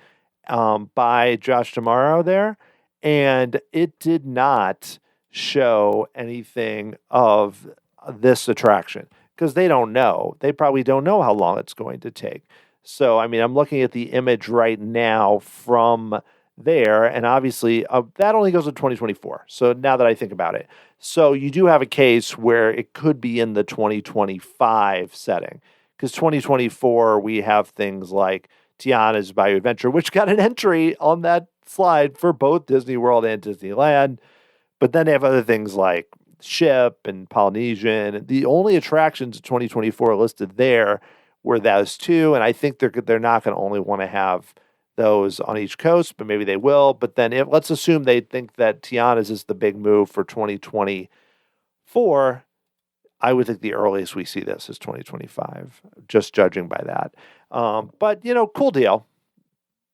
by Josh D'Amaro there, and it did not show anything of this attraction because they don't know. They probably don't know how long it's going to take. So, I'm looking at the image right now from there, and obviously that only goes to 2024. So now that I think about it, so you do have a case where it could be in the 2025 setting, because 2024 we have things like Tiana's Bayou Adventure, which got an entry on that slide for both Disney World and Disneyland. But then they have other things like Ship and Polynesian. The only attractions in 2024 listed there were those two, and I think they're not going to only want to have those on each coast, but maybe they will. But then let's assume they think that Tiana's is the big move for 2024. I would think the earliest we see this is 2025, just judging by that. But, cool deal.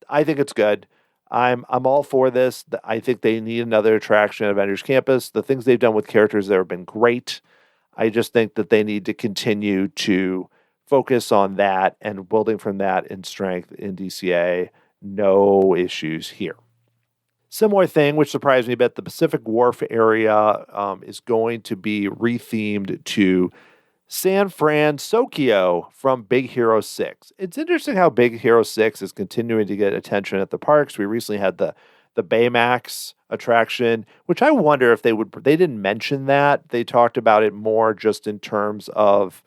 I think it's good. I'm all for this. I think they need another attraction at Avengers Campus. The things they've done with characters there have been great. I just think that they need to continue to focus on that and building from that in strength in DCA. No issues here. Similar thing, which surprised me a bit, the Pacific Wharf area is going to be rethemed to San Francisco from Big Hero 6. It's interesting how Big Hero 6 is continuing to get attention at the parks. We recently had the Baymax attraction, which I wonder if they didn't mention that. They talked about it more just in terms of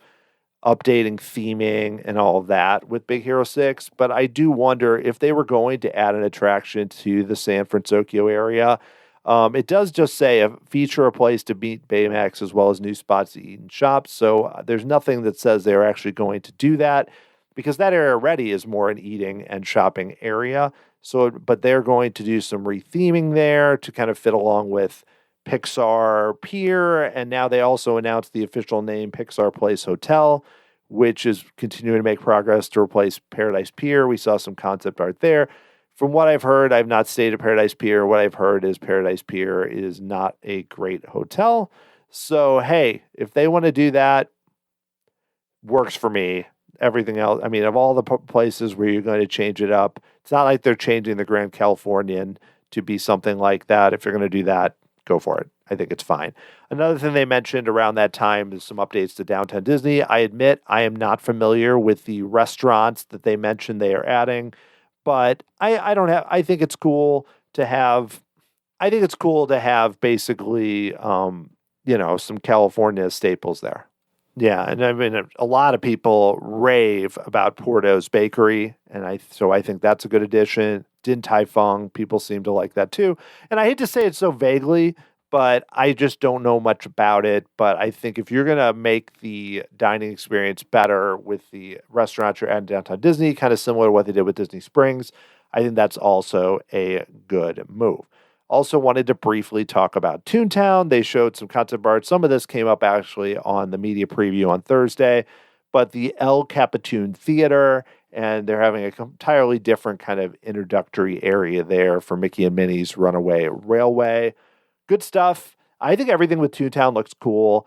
updating theming and all of that with Big Hero 6, but I do wonder if they were going to add an attraction to the San Francisco area. It does just say a feature a place to meet Baymax as well as new spots to eat and shop. So there's nothing that says they're actually going to do that because that area already is more an eating and shopping area. So, but they're going to do some retheming there to kind of fit along with Pixar Pier. And now they also announced the official name Pixar Place Hotel, which is continuing to make progress to replace Paradise Pier. We saw some concept art there. From what I've heard, I've not stayed at Paradise Pier. What I've heard is Paradise Pier is not a great hotel. So, hey, if they want to do that, works for me. Everything else, I mean, of all the places where you're going to change it up, it's not like they're changing the Grand Californian to be something like that. If you're going to do that, go for it. I think it's fine. Another thing they mentioned around that time is some updates to Downtown Disney. I admit I am not familiar with the restaurants that they mentioned they are adding. But I think it's cool to have basically, some California staples there. Yeah. And I mean, a lot of people rave about Porto's Bakery. And I think that's a good addition. Din Tai Fung, people seem to like that too. And I hate to say it so vaguely, but I just don't know much about it. But I think if you're going to make the dining experience better with the restaurants you're at Downtown Disney, kind of similar to what they did with Disney Springs, I think that's also a good move. Also wanted to briefly talk about Toontown. They showed some concept art. Some of this came up actually on the media preview on Thursday, but the El Capitan Theater, and they're having an entirely different kind of introductory area there for Mickey and Minnie's Runaway Railway. Good stuff. I think everything with Toontown looks cool.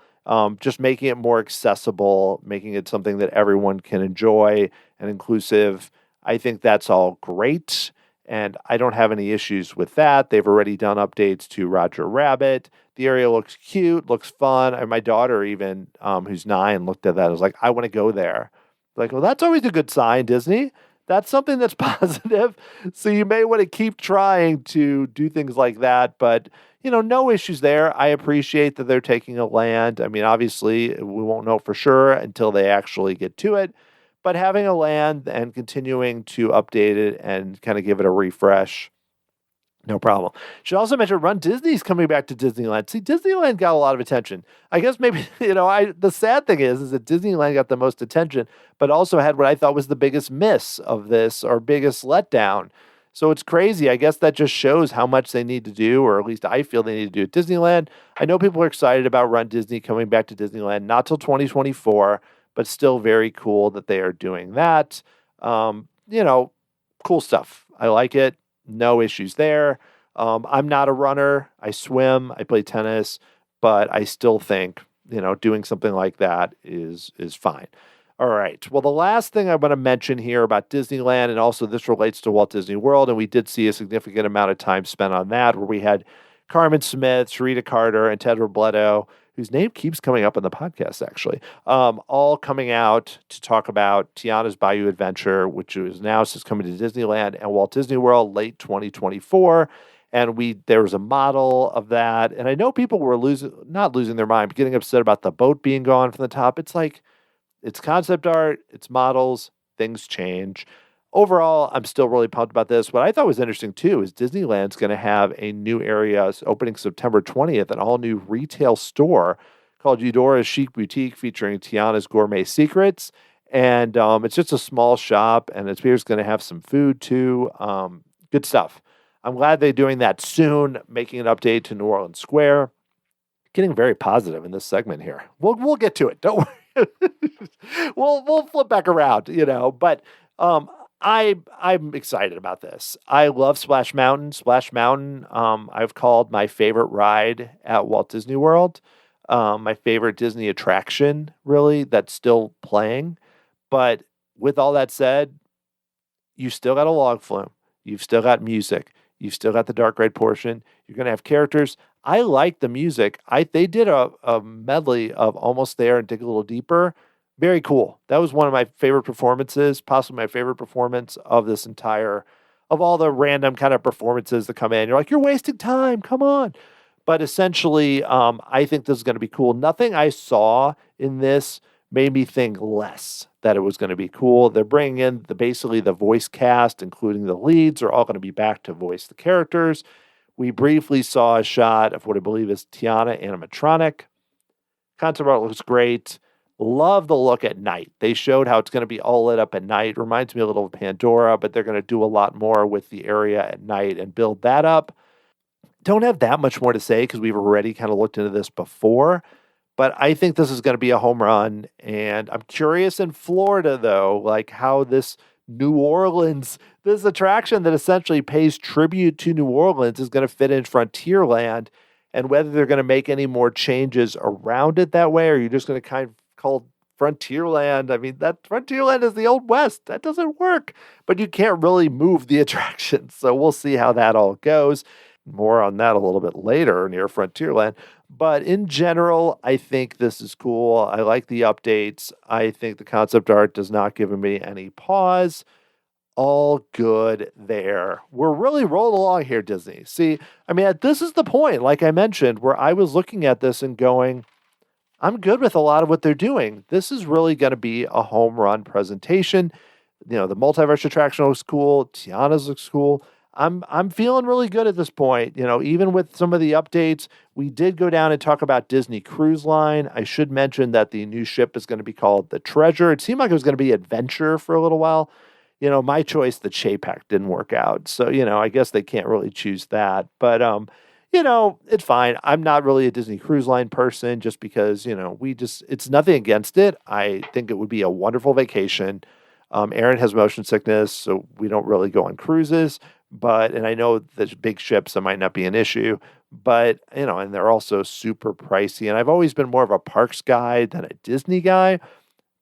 Just making it more accessible, making it something that everyone can enjoy and inclusive. I think that's all great. And I don't have any issues with that. They've already done updates to Roger Rabbit. The area looks cute, looks fun. And my daughter even, who's 9, looked at that and was like, I want to go there. Like, well, that's always a good sign, Disney. That's something that's positive. So you may want to keep trying to do things like that. But, no issues there. I appreciate that they're taking a land. I mean, obviously, we won't know for sure until they actually get to it. But having a land and continuing to update it and kind of give it a refresh, no problem. Should also mention Run Disney's coming back to Disneyland. See, Disneyland got a lot of attention. I guess maybe, the sad thing is that Disneyland got the most attention, but also had what I thought was the biggest miss of this or biggest letdown. So it's crazy. I guess that just shows how much they need to do, or at least I feel they need to do at Disneyland. I know people are excited about Run Disney coming back to Disneyland, not till 2024, but still very cool that they are doing that. Cool stuff. I like it. No issues there. I'm not a runner. I swim. I play tennis, but I still think, doing something like that is fine. All right. Well, the last thing I want to mention here about Disneyland, and also this relates to Walt Disney World, and we did see a significant amount of time spent on that, where we had Carmen Smith, Charita Carter, and Ted Robledo, whose name keeps coming up in the podcast, actually, all coming out to talk about Tiana's Bayou Adventure, which is announced is coming to Disneyland and Walt Disney World late 2024. And there was a model of that. And I know people were not losing their mind, but getting upset about the boat being gone from the top. It's like, it's concept art, it's models, things change. Overall, I'm still really pumped about this. What I thought was interesting, too, is Disneyland's going to have a new area opening September 20th, an all-new retail store called Eudora's Chic Boutique featuring Tiana's Gourmet Secrets. And it's just a small shop, and it's going to have some food, too. Good stuff. I'm glad they're doing that soon, making an update to New Orleans Square. Getting very positive in this segment here. We'll get to it. Don't worry. We'll flip back around, but I'm excited about this. I love Splash Mountain. Splash Mountain, I've called my favorite ride at Walt Disney World. My favorite Disney attraction, really, that's still playing. But with all that said, you still got a log flume. You've still got music. You've still got the dark ride portion. You're going to have characters. I like the music. They did a medley of Almost There and Dig a Little Deeper. Very cool. That was one of my favorite performances, possibly my favorite performance of this entire, of all the random kind of performances that come in. You're like, you're wasting time. Come on. But essentially, I think this is going to be cool. Nothing I saw in this made me think less that it was going to be cool. They're bringing in basically the voice cast, including the leads, are all going to be back to voice the characters. We briefly saw a shot of what I believe is Tiana animatronic. Concept art looks great. Love the look at night. They showed how it's going to be all lit up at night. Reminds me a little of Pandora, but they're going to do a lot more with the area at night and build that up. Don't have that much more to say because we've already kind of looked into this before, but I think this is going to be a home run. And I'm curious in Florida, though, like how this New Orleans, this attraction that essentially pays tribute to New Orleans, is going to fit in Frontierland, and whether they're going to make any more changes around it that way, or you're just going to kind of call Frontierland. I mean, that Frontierland is the Old West. That doesn't work, but you can't really move the attraction. So we'll see how that all goes. More on that a little bit later near Frontierland. But in general, I think this is cool. I like the updates. I think the concept art does not give me any pause. All good there. We're really rolling along here, Disney. See, I mean, this is the point, like I mentioned, where I was looking at this and going, I'm good with a lot of what they're doing. This is really going to be a home run presentation. You know, the multiverse attraction looks cool. Tiana's looks cool. I'm feeling really good at this point. You know, even with some of the updates, we did go down and talk about Disney Cruise Line. I should mention that the new ship is going to be called the Treasure. It seemed like it was going to be Adventure for a little while. You know, my choice, the Chapek, didn't work out. So, you know, I guess they can't really choose that. But, you know, it's fine. I'm not really a Disney Cruise Line person just because, you know, it's nothing against it. I think it would be a wonderful vacation. Aaron has motion sickness, so we don't really go on cruises. And I know that big ships, that might not be an issue, but, you know, and they're also super pricey. And I've always been more of a parks guy than a Disney guy.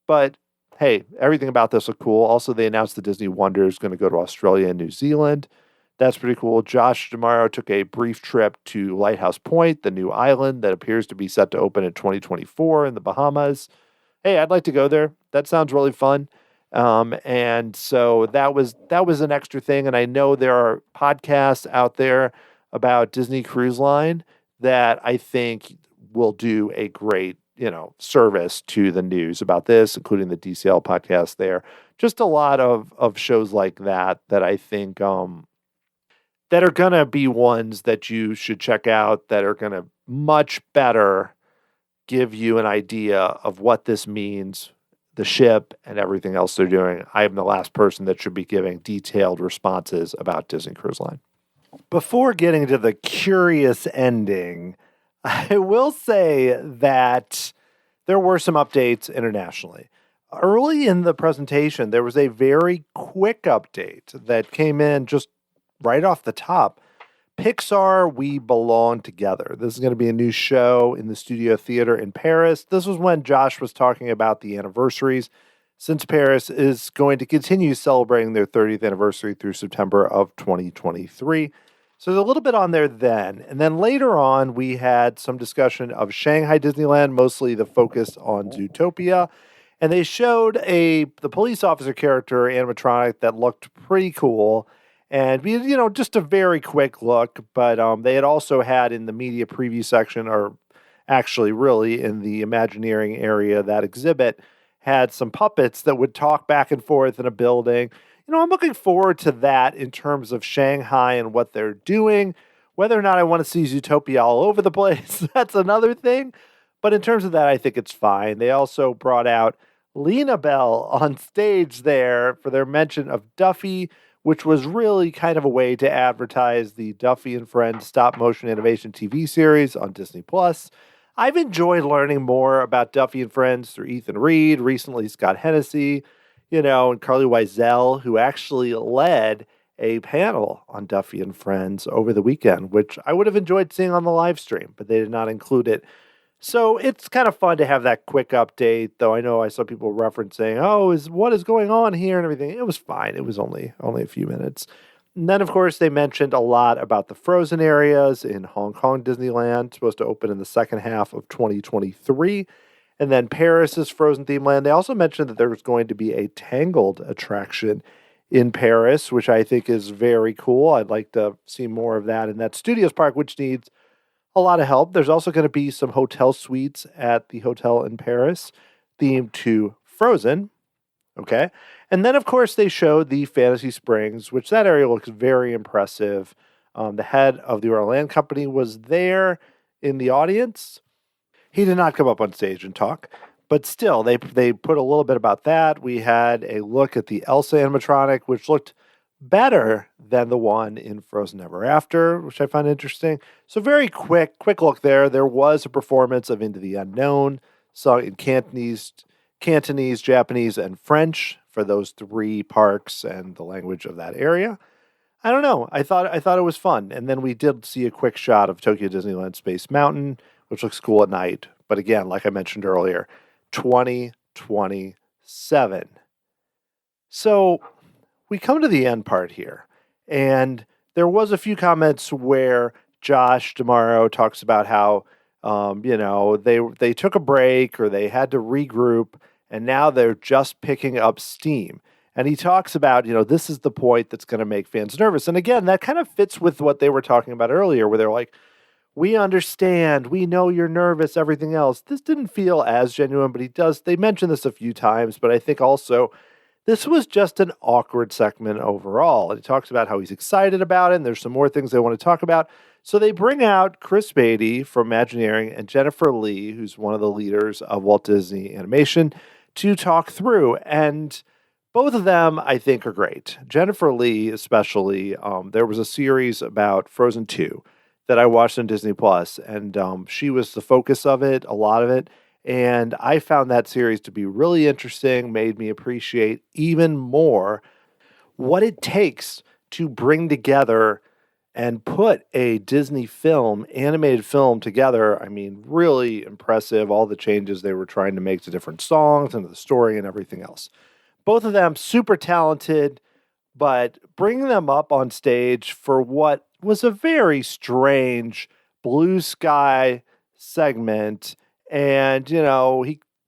But hey, everything about this looked cool. Also, they announced the Disney Wonder is going to go to Australia and New Zealand. That's pretty cool. Josh D'Amaro took a brief trip to Lighthouse Point, the new island that appears to be set to open in 2024 in the Bahamas. Hey, I'd like to go there. That sounds really fun. And so that was an extra thing. And I know there are podcasts out there about Disney Cruise Line that I think will do a great, you know, service to the news about this, including the DCL podcast there. Just a lot of shows like that I think, that are going to be ones that you should check out, that are going to much better give you an idea of what this means, the ship and everything else they're doing. I am the last person that should be giving detailed responses about Disney Cruise Line. Before getting to the curious ending, I will say that there were some updates internationally. Early in the presentation, there was a very quick update that came in just right off the top. Pixar, We Belong Together. This is going to be a new show in the Studio Theater in Paris. This was when Josh was talking about the anniversaries, since Paris is going to continue celebrating their 30th anniversary through September of 2023. So there's a little bit on there then. And then later on, we had some discussion of Shanghai Disneyland, mostly the focus on Zootopia. And they showed the police officer character animatronic that looked pretty cool. And, you know, just a very quick look, but they had also had in the media preview section, or actually really in the Imagineering area, that exhibit had some puppets that would talk back and forth in a building. You know, I'm looking forward to that in terms of Shanghai and what they're doing. Whether or not I want to see Zootopia all over the place, that's another thing. But in terms of that, I think it's fine. They also brought out Lena Bell on stage there for their mention of Duffy, which was really kind of a way to advertise the Duffy and Friends stop-motion animation TV series on Disney+. I've enjoyed learning more about Duffy and Friends through Ethan Reed, recently Scott Hennessy, you know, and Carly Wiesel, who actually led a panel on Duffy and Friends over the weekend, which I would have enjoyed seeing on the live stream, but they did not include it. So it's kind of fun to have that quick update, though I know I saw people referencing, what is going on here and everything. It was fine. It was only a few minutes. And then, of course, they mentioned a lot about the Frozen areas in Hong Kong Disneyland, supposed to open in the second half of 2023. And then Paris is Frozen Theme Land. They also mentioned that there was going to be a Tangled attraction in Paris, which I think is very cool. I'd like to see more of that in that Studios Park, which needs a lot of help. There's also going to be some hotel suites at the hotel in Paris themed to Frozen. Okay. And then, of course, they showed the Fantasy Springs, which that area looks very impressive. The head of the Orlando Company was there in the audience. He did not come up on stage and talk, but still, they put a little bit about that. We had a look at the Elsa animatronic, which looked better than the one in Frozen Ever After, which I found interesting. So very quick look there. There was a performance of Into the Unknown, sung in Cantonese, Japanese, and French for those three parks and the language of that area. I don't know. I thought it was fun. And then we did see a quick shot of Tokyo Disneyland Space Mountain, which looks cool at night. But again, like I mentioned earlier, 2027. So we come to the end part here. And there was a few comments where Josh D'Amaro talks about how, they took a break or they had to regroup, and now they're just picking up steam. And he talks about, this is the point that's going to make fans nervous. And again, that kind of fits with what they were talking about earlier, where they're like, we understand, we know you're nervous, everything else. This didn't feel as genuine, but they mentioned this a few times, but I think also this was just an awkward segment overall. And he talks about how he's excited about it, and there's some more things they want to talk about. So they bring out Chris Beatty from Imagineering and Jennifer Lee, who's one of the leaders of Walt Disney Animation, to talk through. And both of them, I think, are great. Jennifer Lee, especially, there was a series about Frozen 2 that I watched on Disney Plus, and she was the focus of it, a lot of it. And I found that series to be really interesting, made me appreciate even more what it takes to bring together and put a Disney film, animated film together. I mean, really impressive, all the changes they were trying to make to different songs and the story and everything else. Both of them super talented, but bringing them up on stage for what was a very strange blue sky segment. And,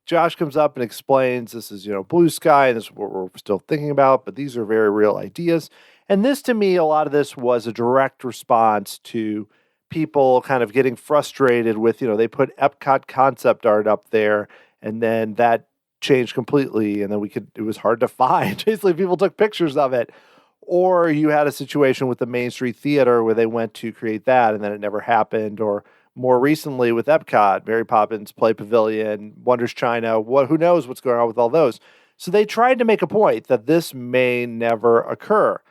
Josh comes up and explains this is, blue sky, and this is what we're still thinking about, but these are very real ideas. And this, to me, a lot of this was a direct response to people kind of getting frustrated with, they put Epcot concept art up there, and then that changed completely, and then it was hard to find. Basically, people took pictures of it. Or you had a situation with the Main Street Theater where they went to create that, and then it never happened. Or more recently with Epcot, Mary Poppins Play Pavilion, Wonders China, who knows what's going on with all those. So they tried to make a point that this may never occur.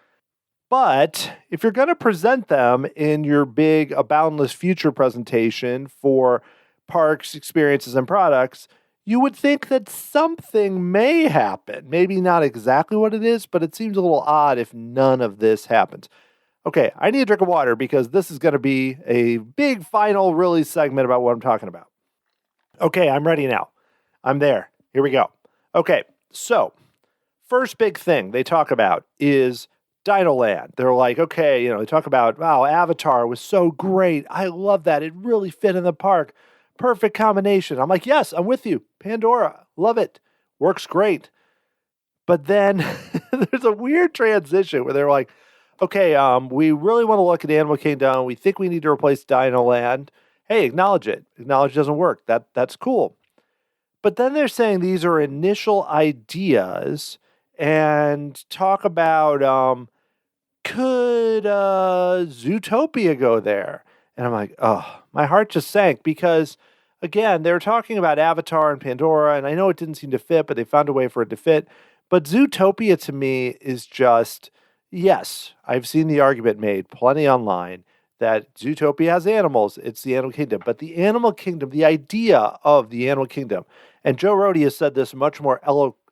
But if you're going to present them in your big A Boundless Future presentation for parks, experiences, and products, you would think that something may happen. Maybe not exactly what it is, but it seems a little odd if none of this happens. Okay, I need a drink of water because this is going to be a big final really segment about what I'm talking about. Okay, I'm ready now. I'm there. Here we go. Okay, so first big thing they talk about is Dino Land. They're like, okay, they talk about, wow, Avatar was so great. I love that. It really fit in the park. Perfect combination. I'm like, yes, I'm with you. Pandora, love it. Works great. But then there's a weird transition where they're like, okay, we really want to look at Animal Kingdom. We think we need to replace Dino Land. Hey, acknowledge it. Acknowledge it doesn't work. That's cool. But then they're saying these are initial ideas and talk about could Zootopia go there? And I'm like, oh, my heart just sank because, again, they were talking about Avatar and Pandora, and I know it didn't seem to fit, but they found a way for it to fit. But Zootopia to me is just, yes, I've seen the argument made plenty online that Zootopia has animals. It's the Animal Kingdom. But the Animal Kingdom, the idea of the Animal Kingdom, and Joe Rohde has said this much more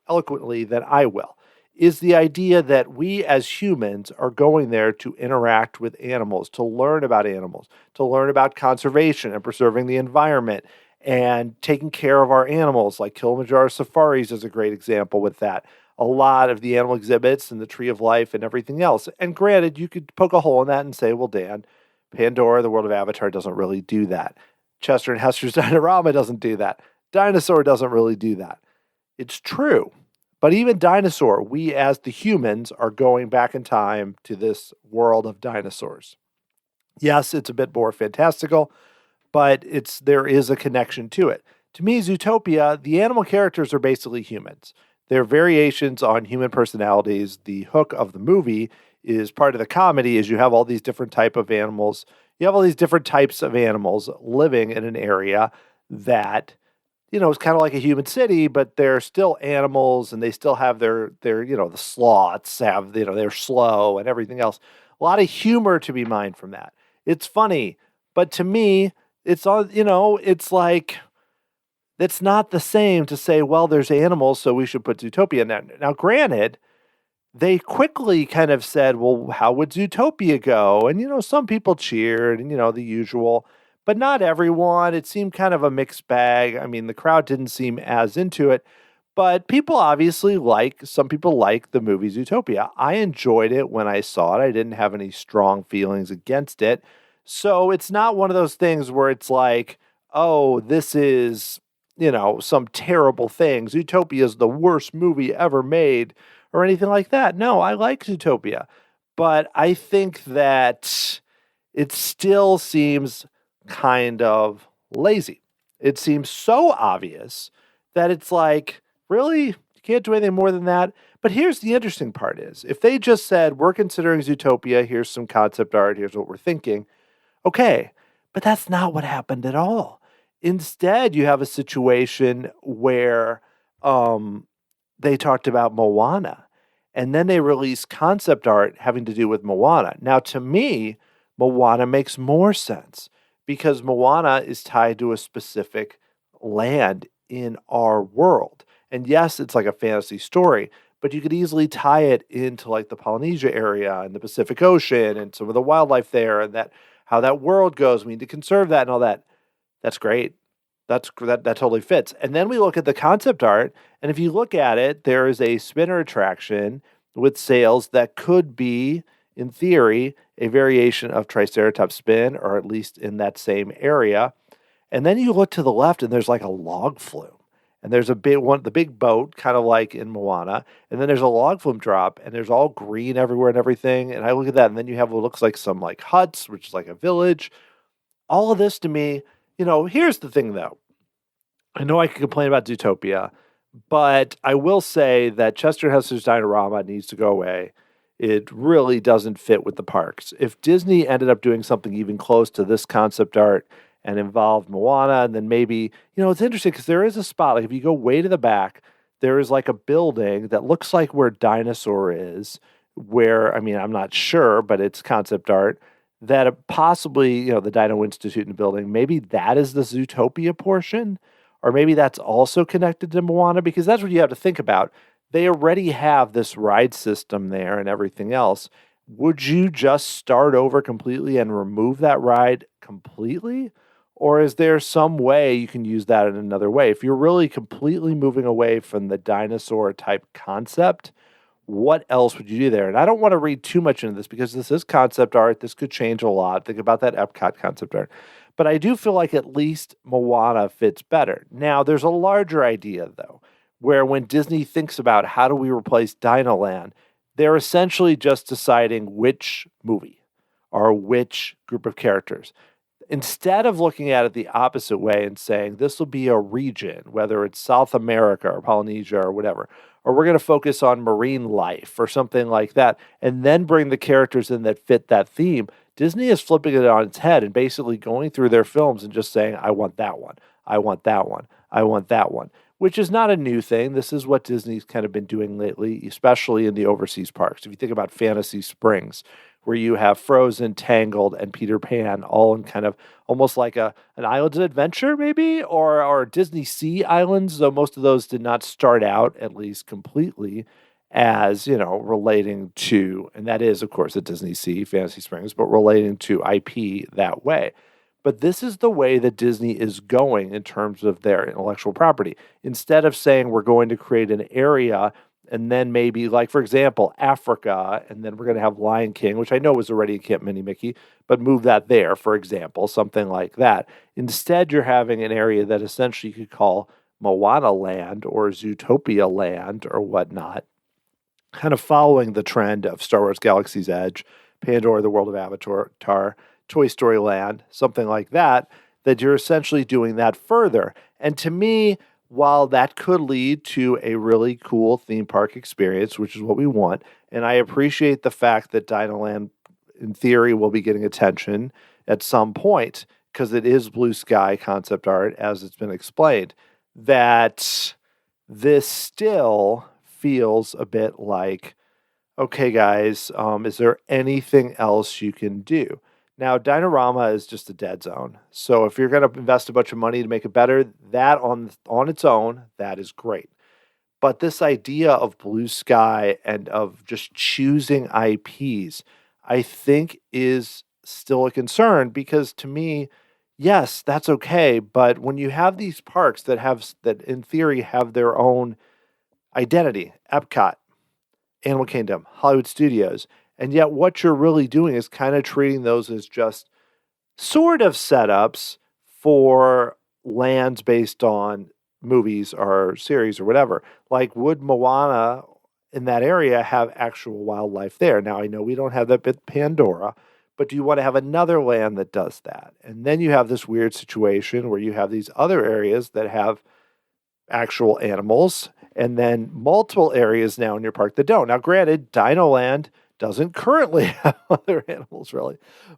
eloquently than I will, is the idea that we as humans are going there to interact with animals, to learn about animals, to learn about conservation and preserving the environment and taking care of our animals, like Kilimanjaro Safaris is a great example with that. a lot of the animal exhibits and the Tree of Life and everything else. And granted, you could poke a hole in that and say, well, Dan, Pandora, the world of Avatar, doesn't really do that. Chester and Hester's Dinorama doesn't do that. Dinosaur doesn't really do that. It's true. But even Dinosaur, we as the humans are going back in time to this world of dinosaurs. Yes, it's a bit more fantastical, but there is a connection to it. To me, Zootopia, the animal characters are basically humans. They're variations on human personalities. The hook of the movie is part of the comedy is you have all these different type of animals. You have all these different types of animals living in an area that, it's kind of like a human city, but they're still animals and they still have their the sloths have, they're slow and everything else. A lot of humor to be mined from that. It's funny, but to me, it's all, it's like, it's not the same to say, well, there's animals, so we should put Zootopia in there. Now, granted, they quickly kind of said, well, how would Zootopia go? And, some people cheered and, the usual, but not everyone. It seemed kind of a mixed bag. I mean, the crowd didn't seem as into it, but people obviously some people like the movie Zootopia. I enjoyed it when I saw it. I didn't have any strong feelings against it. So it's not one of those things where it's like, oh, this is, some terrible thing. Zootopia is the worst movie ever made or anything like that. No, I like Zootopia, but I think that it still seems kind of lazy. It seems so obvious that it's like, really? You can't do anything more than that? But here's the interesting part is, if they just said, we're considering Zootopia, here's some concept art, here's what we're thinking, okay, but that's not what happened at all. Instead, you have a situation where they talked about Moana, and then they released concept art having to do with Moana. Now, to me, Moana makes more sense because Moana is tied to a specific land in our world. And yes, it's like a fantasy story, but you could easily tie it into like the Polynesia area and the Pacific Ocean and some of the wildlife there and how that world goes. We need to conserve that and all that. That's great. That totally fits. And then we look at the concept art, and if you look at it, there is a spinner attraction with sails that could be, in theory, a variation of Triceratops spin, or at least in that same area. And then you look to the left, and there's like a log flume. And there's the big boat, kind of like in Moana. And then there's a log flume drop, and there's all green everywhere and everything. And I look at that, and then you have what looks like some like huts, which is like a village. All of this to me, here's the thing, though. I know I could complain about Zootopia, but I will say that Chester Hester's Dinorama needs to go away. It really doesn't fit with the parks. If Disney ended up doing something even close to this concept art and involved Moana, and then maybe, it's interesting because there is a spot, like if you go way to the back, there is like a building that looks like where Dinosaur is, where, I'm not sure, but it's concept art, that possibly, the Dino Institute in the building, maybe that is the Zootopia portion, or maybe that's also connected to Moana, because that's what you have to think about. They already have this ride system there and everything else. Would you just start over completely and remove that ride completely? Or is there some way you can use that in another way? If you're really completely moving away from the dinosaur type concept, what else would you do there? And I don't want to read too much into this because this is concept art. This could change a lot. Think about that Epcot concept art. But I do feel like at least Moana fits better. Now, there's a larger idea, though, where when Disney thinks about how do we replace Dinoland, they're essentially just deciding which movie or which group of characters. Instead of looking at it the opposite way and saying this will be a region, whether it's South America or Polynesia or whatever, or we're going to focus on marine life or something like that, and then bring the characters in that fit that theme, Disney is flipping it on its head and basically going through their films and just saying, I want that one, I want that one, I want that one, which is not a new thing. This is what Disney's kind of been doing lately, especially in the overseas parks. If you think about Fantasy Springs, where you have Frozen, Tangled, and Peter Pan all in kind of almost like an Islands of Adventure, maybe, or Disney Sea Islands, though most of those did not start out, at least completely, as, relating to, and that is, of course, a Disney Sea, Fantasy Springs, but relating to IP that way. But this is the way that Disney is going in terms of their intellectual property. Instead of saying we're going to create an area And then maybe, like, for example, Africa, and then we're going to have Lion King, which I know was already in Camp Mini Mickey, but move that there, for example, something like that. Instead, you're having an area that essentially you could call Moana Land or Zootopia Land or whatnot, kind of following the trend of Star Wars Galaxy's Edge, Pandora, the World of Avatar, Toy Story Land, something like that, that you're essentially doing that further. And to me, while that could lead to a really cool theme park experience, which is what we want, and I appreciate the fact that Dinoland, in theory, will be getting attention at some point, because it is blue sky concept art, as it's been explained, that this still feels a bit like, okay, guys, is there anything else you can do? Now, Dinorama is just a dead zone. So if you're going to invest a bunch of money to make it better, that on its own, that is great. But this idea of blue sky and of just choosing IPs, I think is still a concern, because to me, yes, that's okay. But when you have these parks that in theory have their own identity, Epcot, Animal Kingdom, Hollywood Studios, and yet what you're really doing is kind of treating those as just sort of setups for lands based on movies or series or whatever. Like, would Moana in that area have actual wildlife there? Now, I know we don't have that with Pandora, but do you want to have another land that does that? And then you have this weird situation where you have these other areas that have actual animals, and then multiple areas now in your park that don't. Now, granted, Dinoland doesn't currently have other animals, really.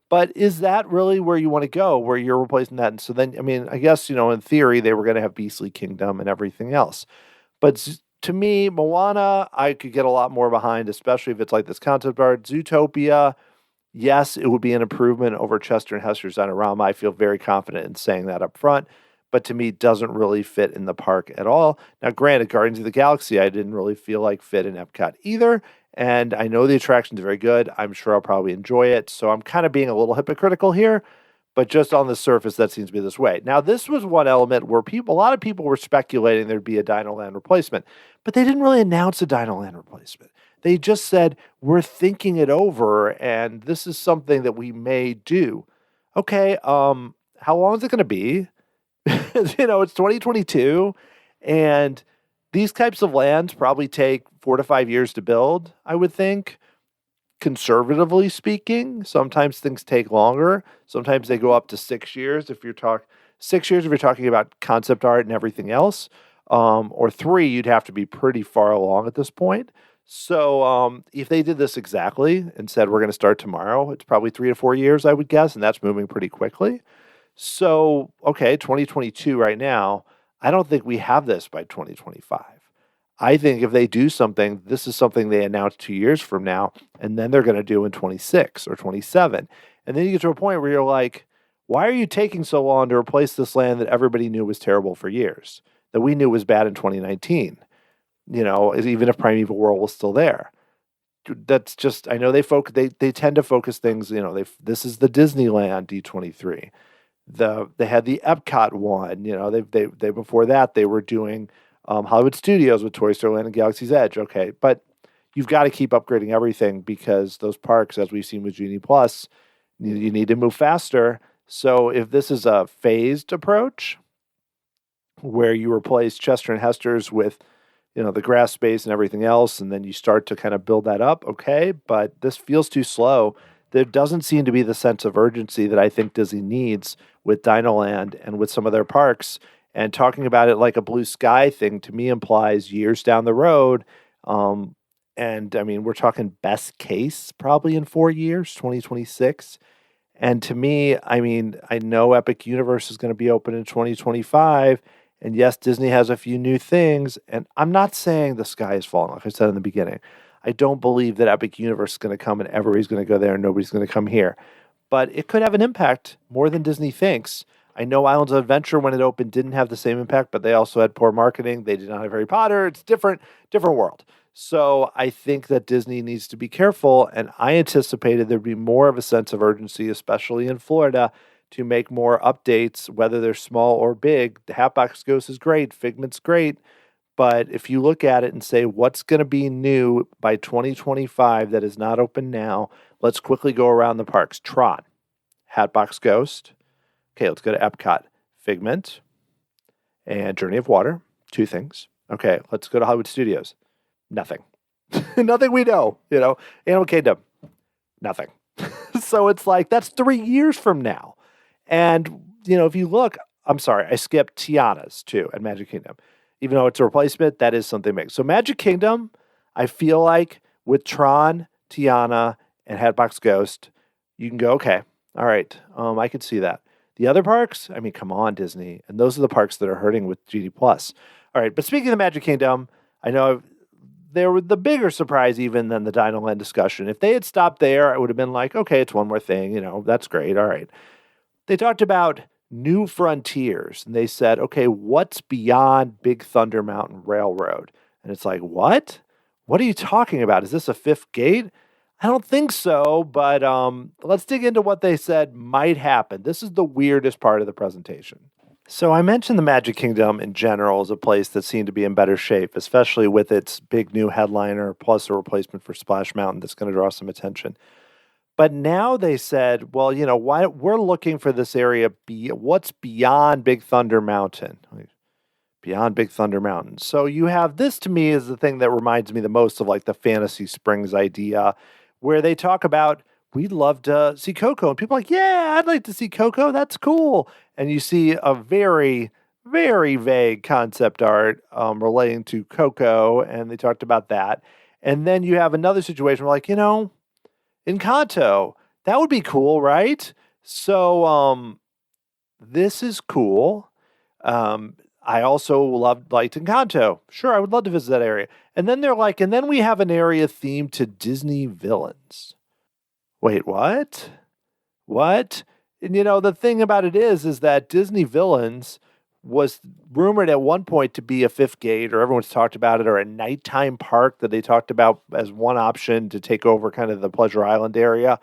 But is that really where you want to go, where you're replacing that? And so then, I mean, I guess, in theory, they were going to have Beastly Kingdom and everything else. But to me, Moana, I could get a lot more behind, especially if it's like this concept art. Zootopia, yes, it would be an improvement over Chester and Hester's Dinorama. I feel very confident in saying that up front. But to me, it doesn't really fit in the park at all. Now, granted, Guardians of the Galaxy, I didn't really feel like fit in Epcot either. And I know the attraction's very good. I'm sure I'll probably enjoy it. So I'm kind of being a little hypocritical here, but just on the surface, that seems to be this way. Now, this was one element where a lot of people were speculating there'd be a Dinoland replacement, but they didn't really announce a Dinoland replacement. They just said, we're thinking it over, and this is something that we may do. Okay, how long is it going to be? It's 2022, and these types of lands probably take 4 to 5 years to build, I would think, conservatively speaking. Sometimes things take longer. Sometimes they go up to 6 years if you're talking about concept art and everything else. Or 3, you'd have to be pretty far along at this point. So if they did this exactly and said we're going to start tomorrow, it's probably 3 to 4 years, I would guess, and that's moving pretty quickly. So, okay, 2022 right now, I don't think we have this by 2025. I think if they do something, this is something they announce 2 years from now, and then they're going to do in 26 or 27. And then you get to a point where you're like, why are you taking so long to replace this land that everybody knew was terrible for years, that we knew was bad in 2019? Even if Primeval World was still there. That's just, I know they tend to focus things, this is the Disneyland D23. They had the Epcot one, they before that they were doing Hollywood Studios with Toy Story Land and Galaxy's Edge. Okay, but you've got to keep upgrading everything, because those parks, as we've seen with Genie Plus, you need to move faster. So if this is a phased approach where you replace Chester and Hester's with the grass space and everything else, and then you start to kind of build that up, okay, but this feels too slow. There doesn't seem to be the sense of urgency that I think Disney needs with Dinoland and with some of their parks. And talking about it like a blue sky thing, to me, implies years down the road. And I mean, we're talking best case probably in 4 years, 2026. And to me, I mean, I know Epic Universe is going to be open in 2025. And yes, Disney has a few new things. And I'm not saying the sky is falling, like I said in the beginning. I don't believe that Epic Universe is going to come and everybody's going to go there and nobody's going to come here. But it could have an impact more than Disney thinks. I know Islands of Adventure, when it opened, didn't have the same impact, but they also had poor marketing. They did not have Harry Potter. It's different world. So I think that Disney needs to be careful, and I anticipated there'd be more of a sense of urgency, especially in Florida, to make more updates, whether they're small or big. The Hatbox Ghost is great. Figment's great. But if you look at it and say, what's going to be new by 2025 that is not open now, let's quickly go around the parks. Tron, Hatbox Ghost. Okay, let's go to Epcot. Figment and Journey of Water. 2 things. Okay, let's go to Hollywood Studios. Nothing. Nothing we know. Animal Kingdom. Nothing. So it's like, that's 3 years from now. And, if you look, I'm sorry, I skipped Tiana's too at Magic Kingdom. Even though it's a replacement, that is something big. So Magic Kingdom, I feel like with Tron, Tiana, and Hatbox Ghost, you can go, okay, all right, I can see that. The other parks, I mean, come on, Disney. And those are the parks that are hurting with GD+. All right, but speaking of the Magic Kingdom, I know there were the bigger surprise even than the Dino Land discussion. If they had stopped there, I would have been like, okay, it's one more thing, that's great, all right. They talked about new frontiers, and they said, okay, what's beyond Big Thunder Mountain Railroad? And it's like, what? What are you talking about? Is this a 5th gate? I don't think so, but let's dig into what they said might happen. This is the weirdest part of the presentation. So I mentioned the Magic Kingdom in general as a place that seemed to be in better shape, especially with its big new headliner plus a replacement for Splash Mountain that's going to draw some attention. But now they said, well, why we're looking for this area, what's beyond Big Thunder Mountain? Beyond Big Thunder Mountain. So you have this, to me, is the thing that reminds me the most of like the Fantasy Springs idea, where they talk about, we'd love to see Coco. And people are like, yeah, I'd like to see Coco. That's cool. And you see a very, very vague concept art relating to Coco, and they talked about that. And then you have another situation where like, Encanto, that would be cool, right? So this is cool. I also liked Encanto. Sure, I would love to visit that area. And then they're like, and then we have an area themed to Disney villains. Wait, what? What? And the thing about it is that Disney villains was rumored at one point to be a 5th gate, or everyone's talked about it, or a nighttime park that they talked about as one option to take over kind of the Pleasure Island area.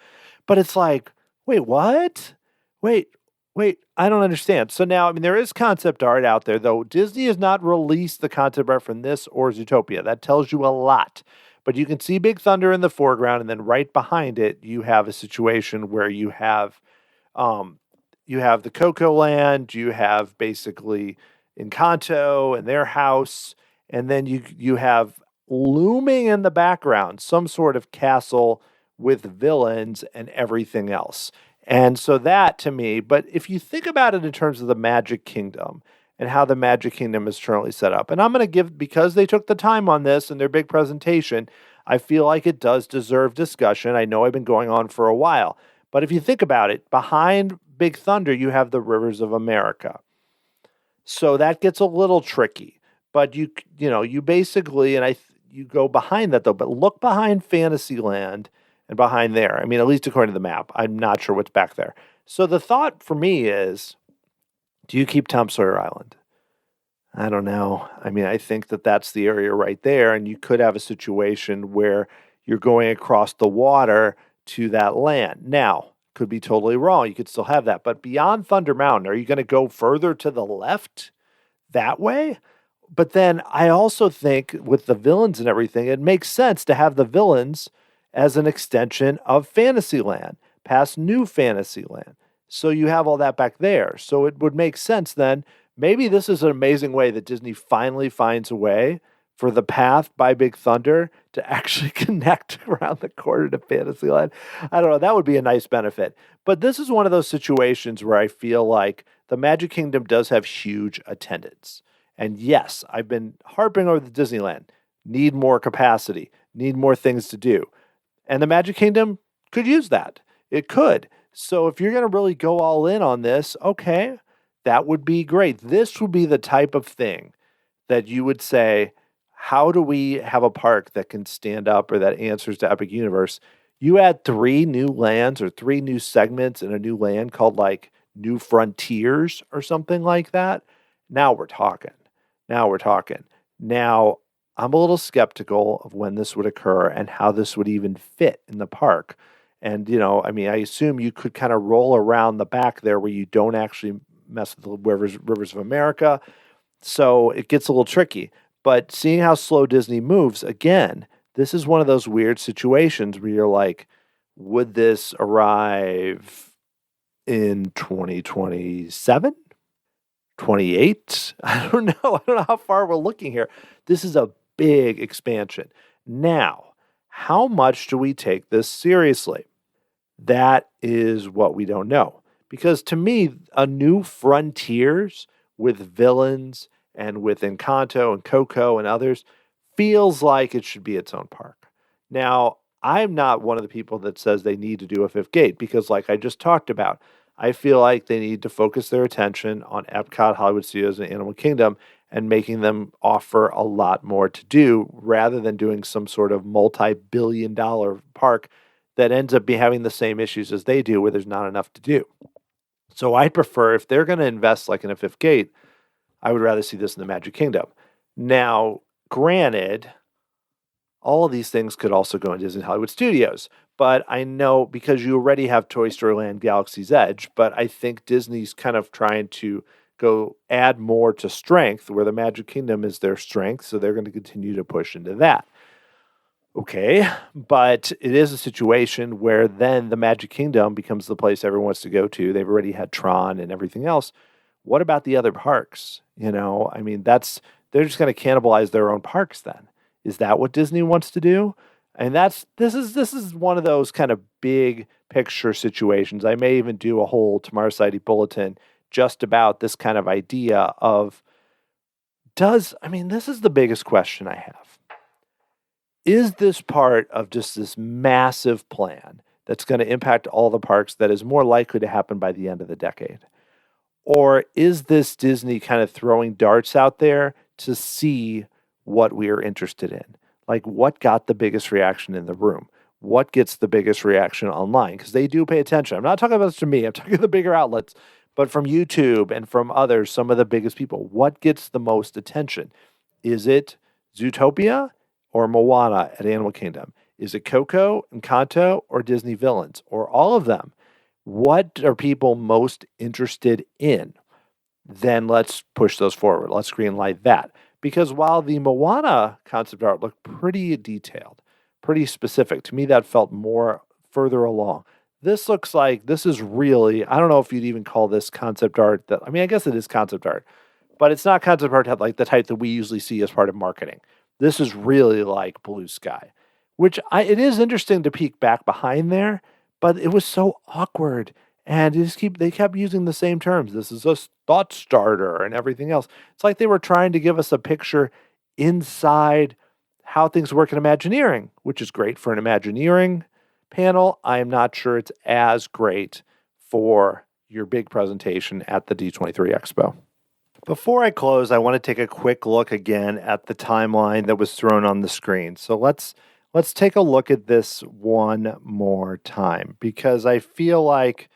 But it's like, wait, what? Wait, I don't understand. So now, there is concept art out there, though. Disney has not released the concept art from this or Zootopia. That tells you a lot. But you can see Big Thunder in the foreground, and then right behind it, you have a situation where you have the Coco Land, you have basically Encanto and their house, and then you have looming in the background some sort of castle with villains and everything else. And so that, to me, but if you think about it in terms of the Magic Kingdom and how the Magic Kingdom is currently set up, and I'm going to give, because they took the time on this in their big presentation, I feel like it does deserve discussion. I know I've been going on for a while, but if you think about it, behind Big Thunder, you have the Rivers of America. So that gets a little tricky, but you basically, and you go behind that though, but look behind Fantasyland and behind there. At least according to the map, I'm not sure what's back there. So the thought for me is, do you keep Tom Sawyer Island? I don't know. I think that that's the area right there, and you could have a situation where you're going across the water to that land. Now, could be totally wrong. You could still have that. But beyond Thunder Mountain, are you going to go further to the left that way? But then I also think with the villains and everything, it makes sense to have the villains as an extension of Fantasyland, past New Fantasyland. So you have all that back there. So it would make sense then. Maybe this is an amazing way that Disney finally finds a way for the path by Big Thunder to actually connect around the corner to Fantasyland. I don't know. That would be a nice benefit. But this is one of those situations where I feel like the Magic Kingdom does have huge attendance. And yes, I've been harping over the Disneyland. Need more capacity. Need more things to do. And the Magic Kingdom could use that. It could. So if you're going to really go all in on this, okay, that would be great. This would be the type of thing that you would say, how do we have a park that can stand up or that answers to Epic Universe? You add 3 new lands or 3 new segments in a new land called like New Frontiers or something like that. Now we're talking. Now, I'm a little skeptical of when this would occur and how this would even fit in the park. And, I assume you could kind of roll around the back there where you don't actually mess with the rivers of America. So it gets a little tricky. But seeing how slow Disney moves, again, this is one of those weird situations where you're like, would this arrive in 2027? 28? I don't know. I don't know how far we're looking here. This is a big expansion. Now, how much do we take this seriously? That is what we don't know. Because to me, a new frontiers with villains and with Encanto and Coco and others feels like it should be its own park. Now, I'm not one of the people that says they need to do a fifth gate because, like I just talked about, I feel like they need to focus their attention on Epcot, Hollywood Studios, and Animal Kingdom and making them offer a lot more to do rather than doing some sort of multi-billion-dollar park that ends up having the same issues as they do where there's not enough to do. So I prefer, if they're going to invest like in a fifth gate, I would rather see this in the Magic Kingdom. Now, granted, all of these things could also go in Disney Hollywood Studios. But I know because you already have Toy Story Land Galaxy's Edge, but I think Disney's kind of trying to go add more to strength where the Magic Kingdom is their strength. So they're going to continue to push into that. Okay, but it is a situation where then the Magic Kingdom becomes the place everyone wants to go to. They've already had Tron and everything else. What about the other parks? You know, I mean, they're just going to cannibalize their own parks then. Is that what Disney wants to do? And this is one of those kind of big picture situations. I may even do a whole Tomorrow Society bulletin just about this kind of idea of this is the biggest question I have. Is this part of just this massive plan that's going to impact all the parks that is more likely to happen by the end of the decade? Or is this Disney kind of throwing darts out there to see what we are interested in? Like, what got the biggest reaction in the room? What gets the biggest reaction online? Because they do pay attention. I'm not talking about this to me. I'm talking the bigger outlets, but from YouTube and from others, some of the biggest people. What gets the most attention? Is it Zootopia or Moana at Animal Kingdom? Is it Coco, Encanto, or Disney Villains, or all of them? What are people most interested in? Then let's push those forward. Let's greenlight that. Because while the Moana concept art looked pretty detailed, pretty specific, to me that felt more further along. This looks like this is really, I don't know if you'd even call this concept art. I guess it is concept art, but it's not concept art like the type that we usually see as part of marketing. This is really like blue sky, which it is interesting to peek back behind there, but it was so awkward. And they kept using the same terms. This is a thought starter and everything else. It's like they were trying to give us a picture inside how things work in Imagineering, which is great for an Imagineering panel. I am not sure it's as great for your big presentation at the D23 Expo. Before I close, I want to take a quick look again at the timeline that was thrown on the screen. So let's take a look at this one more time, because I feel like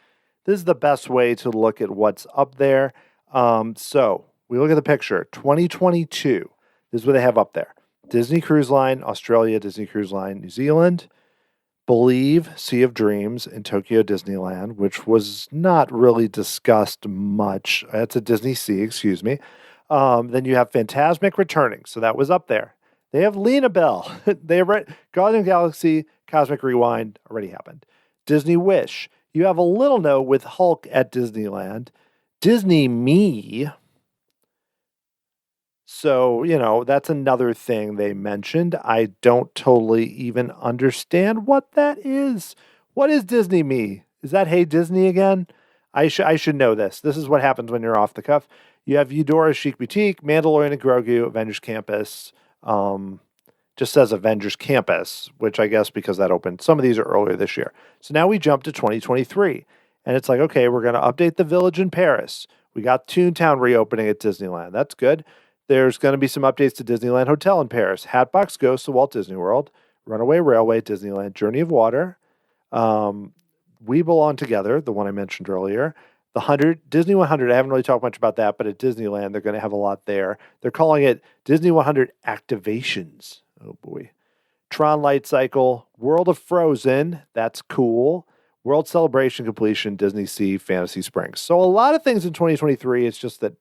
this is the best way to look at what's up there. So we look at the picture, 2022. This is what they have up there. Disney Cruise Line, Australia, Disney Cruise Line, New Zealand. Believe, Sea of Dreams in Tokyo Disneyland, which was not really discussed much. That's a Disney Sea, excuse me. Then you have Fantasmic returning. So that was up there. They have Lena Bell. They have Guardians of the Galaxy, Cosmic Rewind already happened. Disney Wish. You have a little note with Hulk at Disneyland. Disney Me. So, that's another thing they mentioned. I don't totally even understand what that is. What is Disney Me? Is that Hey Disney again? I should know this. This is what happens when you're off the cuff. You have Eudora's Chic Boutique, Mandalorian and Grogu, Avengers Campus. Just says Avengers Campus, which I guess because that opened. Some of these are earlier this year. So now we jump to 2023. And it's like, okay, we're going to update the Village in Paris. We got Toontown reopening at Disneyland. That's good. There's going to be some updates to Disneyland Hotel in Paris. Hatbox Ghost to Walt Disney World. Runaway Railway at Disneyland. Journey of Water. We Belong Together, the one I mentioned earlier. The Disney 100, I haven't really talked much about that, but at Disneyland, they're going to have a lot there. They're calling it Disney 100 Activations. Oh, boy. Tron Light Cycle, World of Frozen, that's cool. World Celebration Completion, Disney Sea, Fantasy Springs. So a lot of things in 2023, it's just that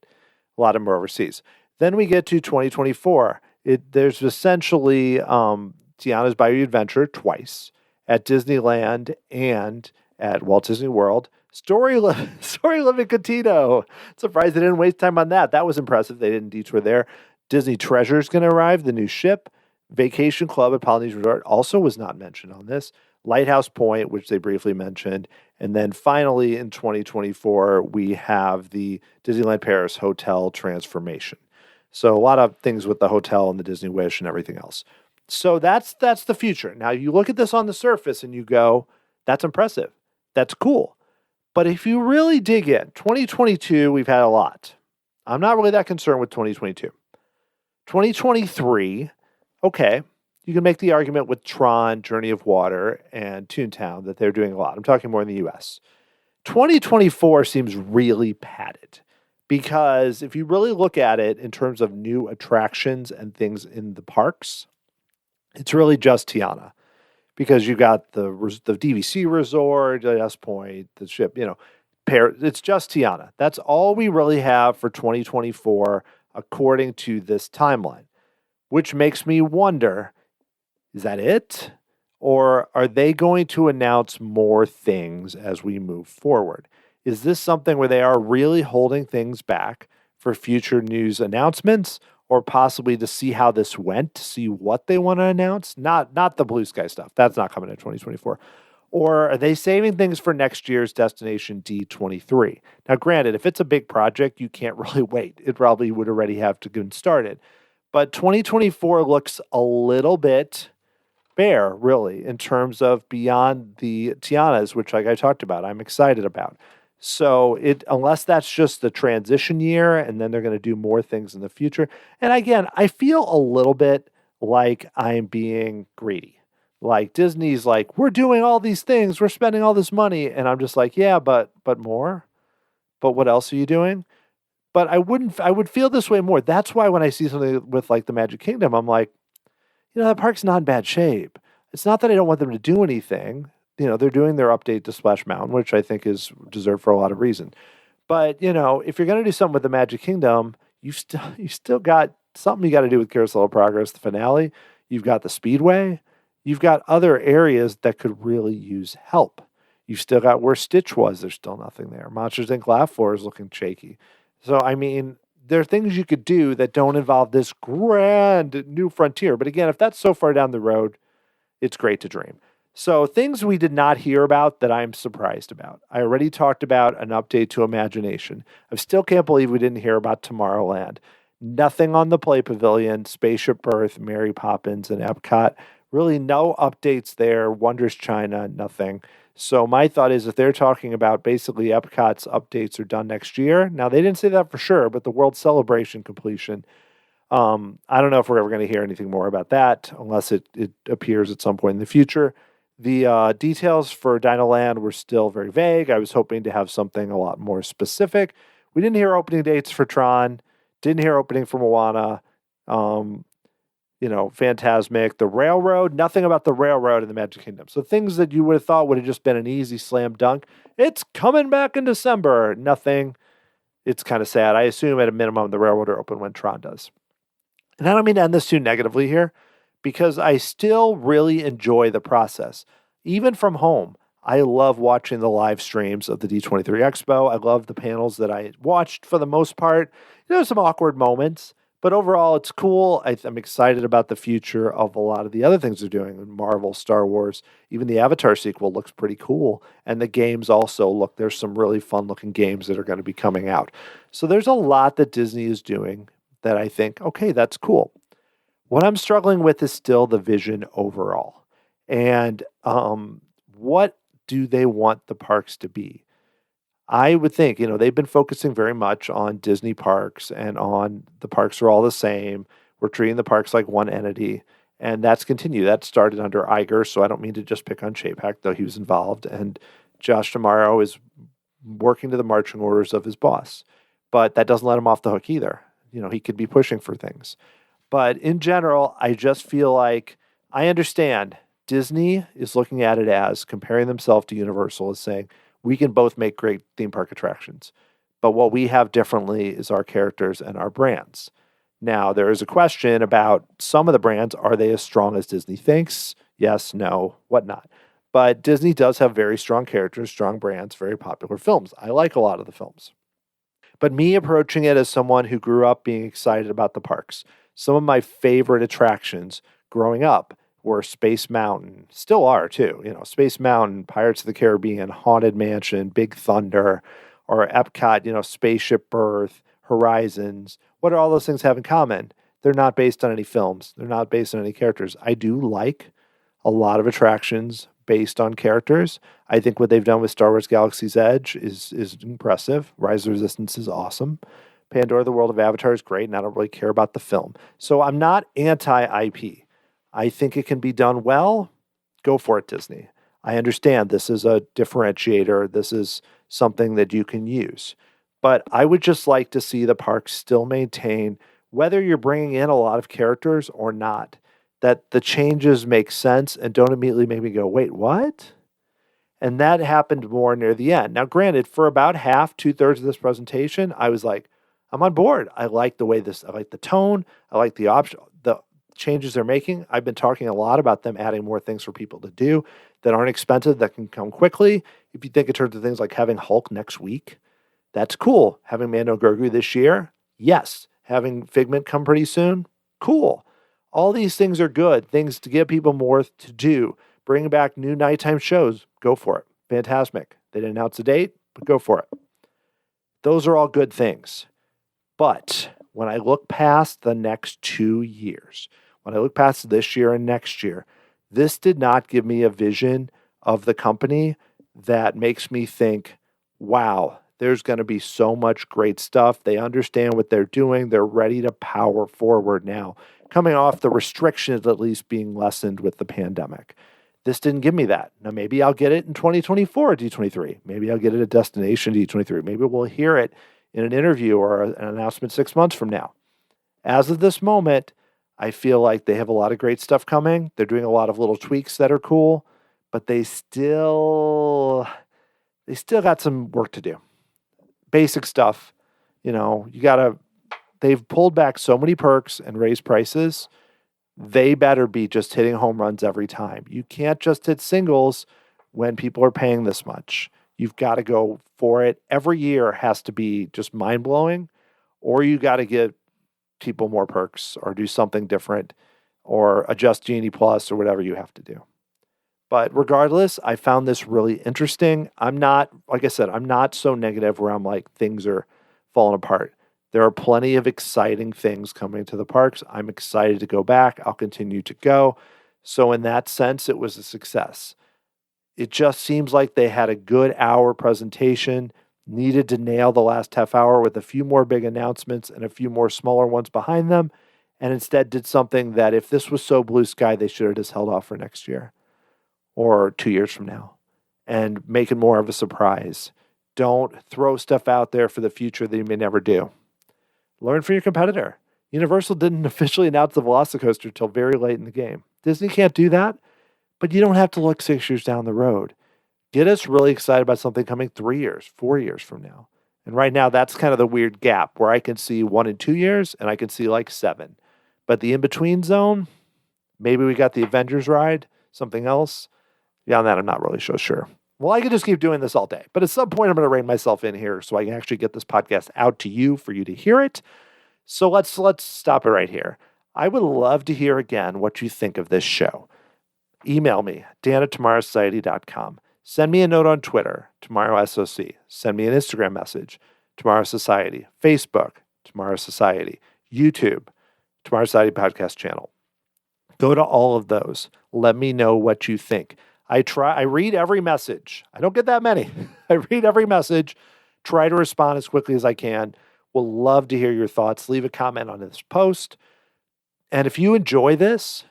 a lot of them are overseas. Then we get to 2024. There's essentially Tiana's Bayou Adventure twice at Disneyland and at Walt Disney World. Story Living Catino. Surprised they didn't waste time on that. That was impressive. They didn't detour there. Disney Treasure's going to arrive, the new ship. Vacation Club at Polynesian Resort also was not mentioned on this. Lighthouse Point, which they briefly mentioned. And then finally in 2024, we have the Disneyland Paris hotel transformation. So a lot of things with the hotel and the Disney Wish and everything else. So that's the future. Now you look at this on the surface and you go, that's impressive. That's cool. But if you really dig in, 2022, we've had a lot. I'm not really that concerned with 2022. 2023, okay, you can make the argument with Tron, Journey of Water, and Toontown that they're doing a lot. I'm talking more in the US. 2024 seems really padded because if you really look at it in terms of new attractions and things in the parks, it's really just Tiana. Because you got the DVC Resort, S Point, the ship, it's just Tiana. That's all we really have for 2024 according to this timeline, which makes me wonder, is that it? Or are they going to announce more things as we move forward? Is this something where they are really holding things back for future news announcements? Or possibly to see how this went, to see what they want to announce. Not the blue sky stuff. That's not coming in 2024. Or are they saving things for next year's Destination D23? Now, granted, if it's a big project, you can't really wait. It probably would already have to get started. But 2024 looks a little bit bare, really, in terms of beyond the Tianas, which, like I talked about, I'm excited about. So unless that's just the transition year and then they're going to do more things in the future. And again, I feel a little bit like I'm being greedy. Like Disney's like, we're doing all these things, we're spending all this money. And I'm just like, yeah, but more? But what else are you doing? But I would feel this way more. That's why when I see something with like the Magic Kingdom, I'm like, that park's not in bad shape. It's not that I don't want them to do anything. They're doing their update to Splash Mountain, which I think is deserved for a lot of reason. But, if you're going to do something with the Magic Kingdom, you still got something you got to do with Carousel of Progress, the finale. You've got the Speedway. You've got other areas that could really use help. You've still got where Stitch was. There's still nothing there. Monsters, Inc. Laugh Floor is looking shaky. So, there are things you could do that don't involve this grand new frontier. But again, if that's so far down the road, it's great to dream. So things we did not hear about that I'm surprised about. I already talked about an update to Imagination. I still can't believe we didn't hear about Tomorrowland. Nothing on the Play Pavilion, Spaceship Earth, Mary Poppins, and Epcot. Really no updates there. Wonders China, nothing. So my thought is if they're talking about basically Epcot's updates are done next year. Now, they didn't say that for sure, but the World Celebration completion, I don't know if we're ever going to hear anything more about that unless it appears at some point in the future. The details for Dinoland were still very vague. I was hoping to have something a lot more specific. We didn't hear opening dates for Tron. Didn't hear opening for Moana. Fantasmic. The railroad. Nothing about the railroad in the Magic Kingdom. So things that you would have thought would have just been an easy slam dunk. It's coming back in December. Nothing. It's kind of sad. I assume at a minimum the railroad will open when Tron does. And I don't mean to end this too negatively here, because I still really enjoy the process. Even from home, I love watching the live streams of the D23 Expo. I love the panels that I watched for the most part. There's some awkward moments, but overall it's cool. I'm excited about the future of a lot of the other things they're doing. Marvel, Star Wars, even the Avatar sequel looks pretty cool. And the games also there's some really fun looking games that are going to be coming out. So there's a lot that Disney is doing that I think, okay, that's cool. What I'm struggling with is still the vision overall. And what do they want the parks to be? I would think, they've been focusing very much on Disney parks and on the parks are all the same. We're treating the parks like one entity. And that's continued. That started under Iger, so I don't mean to just pick on Chapek, though he was involved. And Josh D'Amaro is working to the marching orders of his boss. But that doesn't let him off the hook either. He could be pushing for things. But in general, I just feel like I understand Disney is looking at it as comparing themselves to Universal as saying, we can both make great theme park attractions. But what we have differently is our characters and our brands. Now, there is a question about some of the brands. Are they as strong as Disney thinks? Yes, no, whatnot. But Disney does have very strong characters, strong brands, very popular films. I like a lot of the films. But me approaching it as someone who grew up being excited about the parks, some of my favorite attractions growing up were Space Mountain, still are too. Space Mountain, Pirates of the Caribbean, Haunted Mansion, Big Thunder, or Epcot, Spaceship Earth, Horizons. What do all those things have in common? They're not based on any films. They're not based on any characters. I do like a lot of attractions based on characters. I think what they've done with Star Wars Galaxy's Edge is impressive. Rise of Resistance is awesome. Pandora, the World of Avatar is great, and I don't really care about the film. So I'm not anti-IP. I think it can be done well. Go for it, Disney. I understand this is a differentiator. This is something that you can use. But I would just like to see the parks still maintain, whether you're bringing in a lot of characters or not, that the changes make sense and don't immediately make me go, wait, what? And that happened more near the end. Now, granted, for about half, 2/3 of this presentation, I was like, I'm on board. I like the way I like the tone. I like the changes they're making. I've been talking a lot about them adding more things for people to do that aren't expensive, that can come quickly. If you think in terms of things like having Hulk next week, that's cool. Having Mando Grogu this year, yes. Having Figment come pretty soon, cool. All these things are good, things to give people more to do. Bring back new nighttime shows, go for it. Fantastic. They didn't announce a date, but go for it. Those are all good things. But when I look past the next 2 years, when I look past this year and next year, this did not give me a vision of the company that makes me think, wow, there's going to be so much great stuff. They understand what they're doing. They're ready to power forward now, coming off the restrictions at least being lessened with the pandemic. This didn't give me that. Now, maybe I'll get it in 2024 at D23. Maybe I'll get it at Destination D23. Maybe we'll hear it in an interview or an announcement 6 months from now. As of this moment, I feel like they have a lot of great stuff coming. They're doing a lot of little tweaks that are cool, but they still got some work to do. Basic stuff, they've pulled back so many perks and raised prices. They better be just hitting home runs every time. You can't just hit singles when people are paying this much. You've got to go for it. Every year has to be just mind-blowing, or you got to give people more perks or do something different or adjust Genie Plus or whatever you have to do. But regardless, I found this really interesting. I'm not so negative where I'm like, things are falling apart. There are plenty of exciting things coming to the parks. I'm excited to go back. I'll continue to go. So in that sense, it was a success. It just seems like they had a good hour presentation, needed to nail the last half hour with a few more big announcements and a few more smaller ones behind them, and instead did something that if this was so blue sky, they should have just held off for next year or 2 years from now and make it more of a surprise. Don't throw stuff out there for the future that you may never do. Learn from your competitor. Universal didn't officially announce the Velocicoaster until very late in the game. Disney can't do that, but you don't have to look 6 years down the road. Get us really excited about something coming 3 years, 4 years from now. And right now, that's kind of the weird gap where I can see 1 and 2 years and I can see like 7. But the in-between zone, maybe we got the Avengers ride, something else. Beyond that, I'm not really so sure. Well, I could just keep doing this all day. But at some point, I'm going to rein myself in here so I can actually get this podcast out to you for you to hear it. So let's stop it right here. I would love to hear again what you think of this show. Email me, dan@tomorrowsociety.com. Send me a note on Twitter, TomorrowSOC. Send me an Instagram message, Tomorrow Society. Facebook, Tomorrow Society. YouTube, Tomorrow Society Podcast Channel. Go to all of those. Let me know what you think. I read every message. I don't get that many. I read every message, try to respond as quickly as I can. We'll love to hear your thoughts. Leave a comment on this post. And if you enjoy this,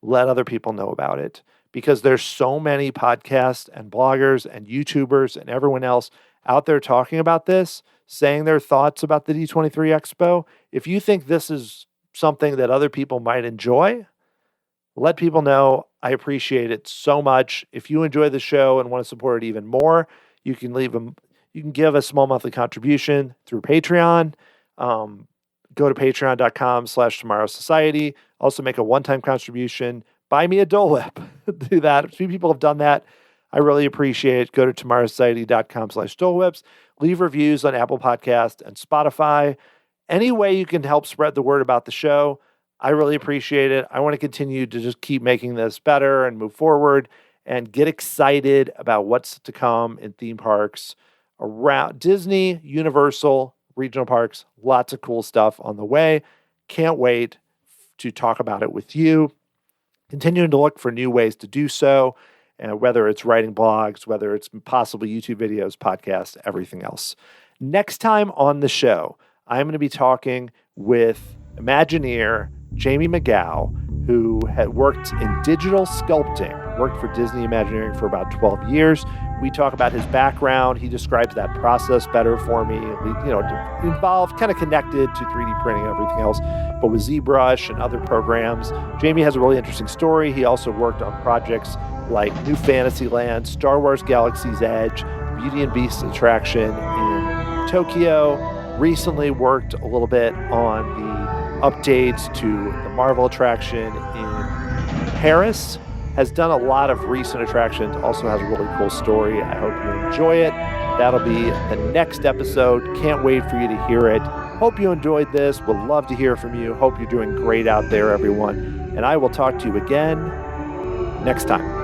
let other people know about it, because there's so many podcasts and bloggers and YouTubers and everyone else out there talking about this, saying their thoughts about the D23 Expo. If you think this is something that other people might enjoy, let people know. I appreciate it so much. If you enjoy the show and want to support it even more, you can give a small monthly contribution through Patreon. go to patreon.com/Tomorrow Society. Also make a one-time contribution. Buy me a Dole Whip. Do that. A few people have done that. I really appreciate it. Go to tomorrowsociety.com/Dole Whips. Leave reviews on Apple Podcast and Spotify. Any way you can help spread the word about the show, I really appreciate it. I want to continue to just keep making this better and move forward and get excited about what's to come in theme parks around Disney, Universal, regional parks. Lots of cool stuff on the way. Can't wait to talk about it with you. Continuing to look for new ways to do so, whether it's writing blogs, whether it's possibly YouTube videos, podcasts, everything else. Next time on the show, I'm going to be talking with Imagineer Jamie McGow, who had worked in digital sculpting, worked for Disney Imagineering for about 12 years. We talk about his background. He describes that process better for me. Involved, kind of connected to 3D printing and everything else, but with ZBrush and other programs. Jamie has a really interesting story. He also worked on projects like New Fantasyland, Star Wars Galaxy's Edge, Beauty and Beast attraction in Tokyo. Recently worked a little bit on the updates to the Marvel attraction in Paris. Has done a lot of recent attractions, also has a really cool story. I hope you enjoy it. That'll be the next episode. Can't wait for you to hear it. Hope you enjoyed this. Would love to hear from you. Hope you're doing great out there, everyone. And I will talk to you again next time.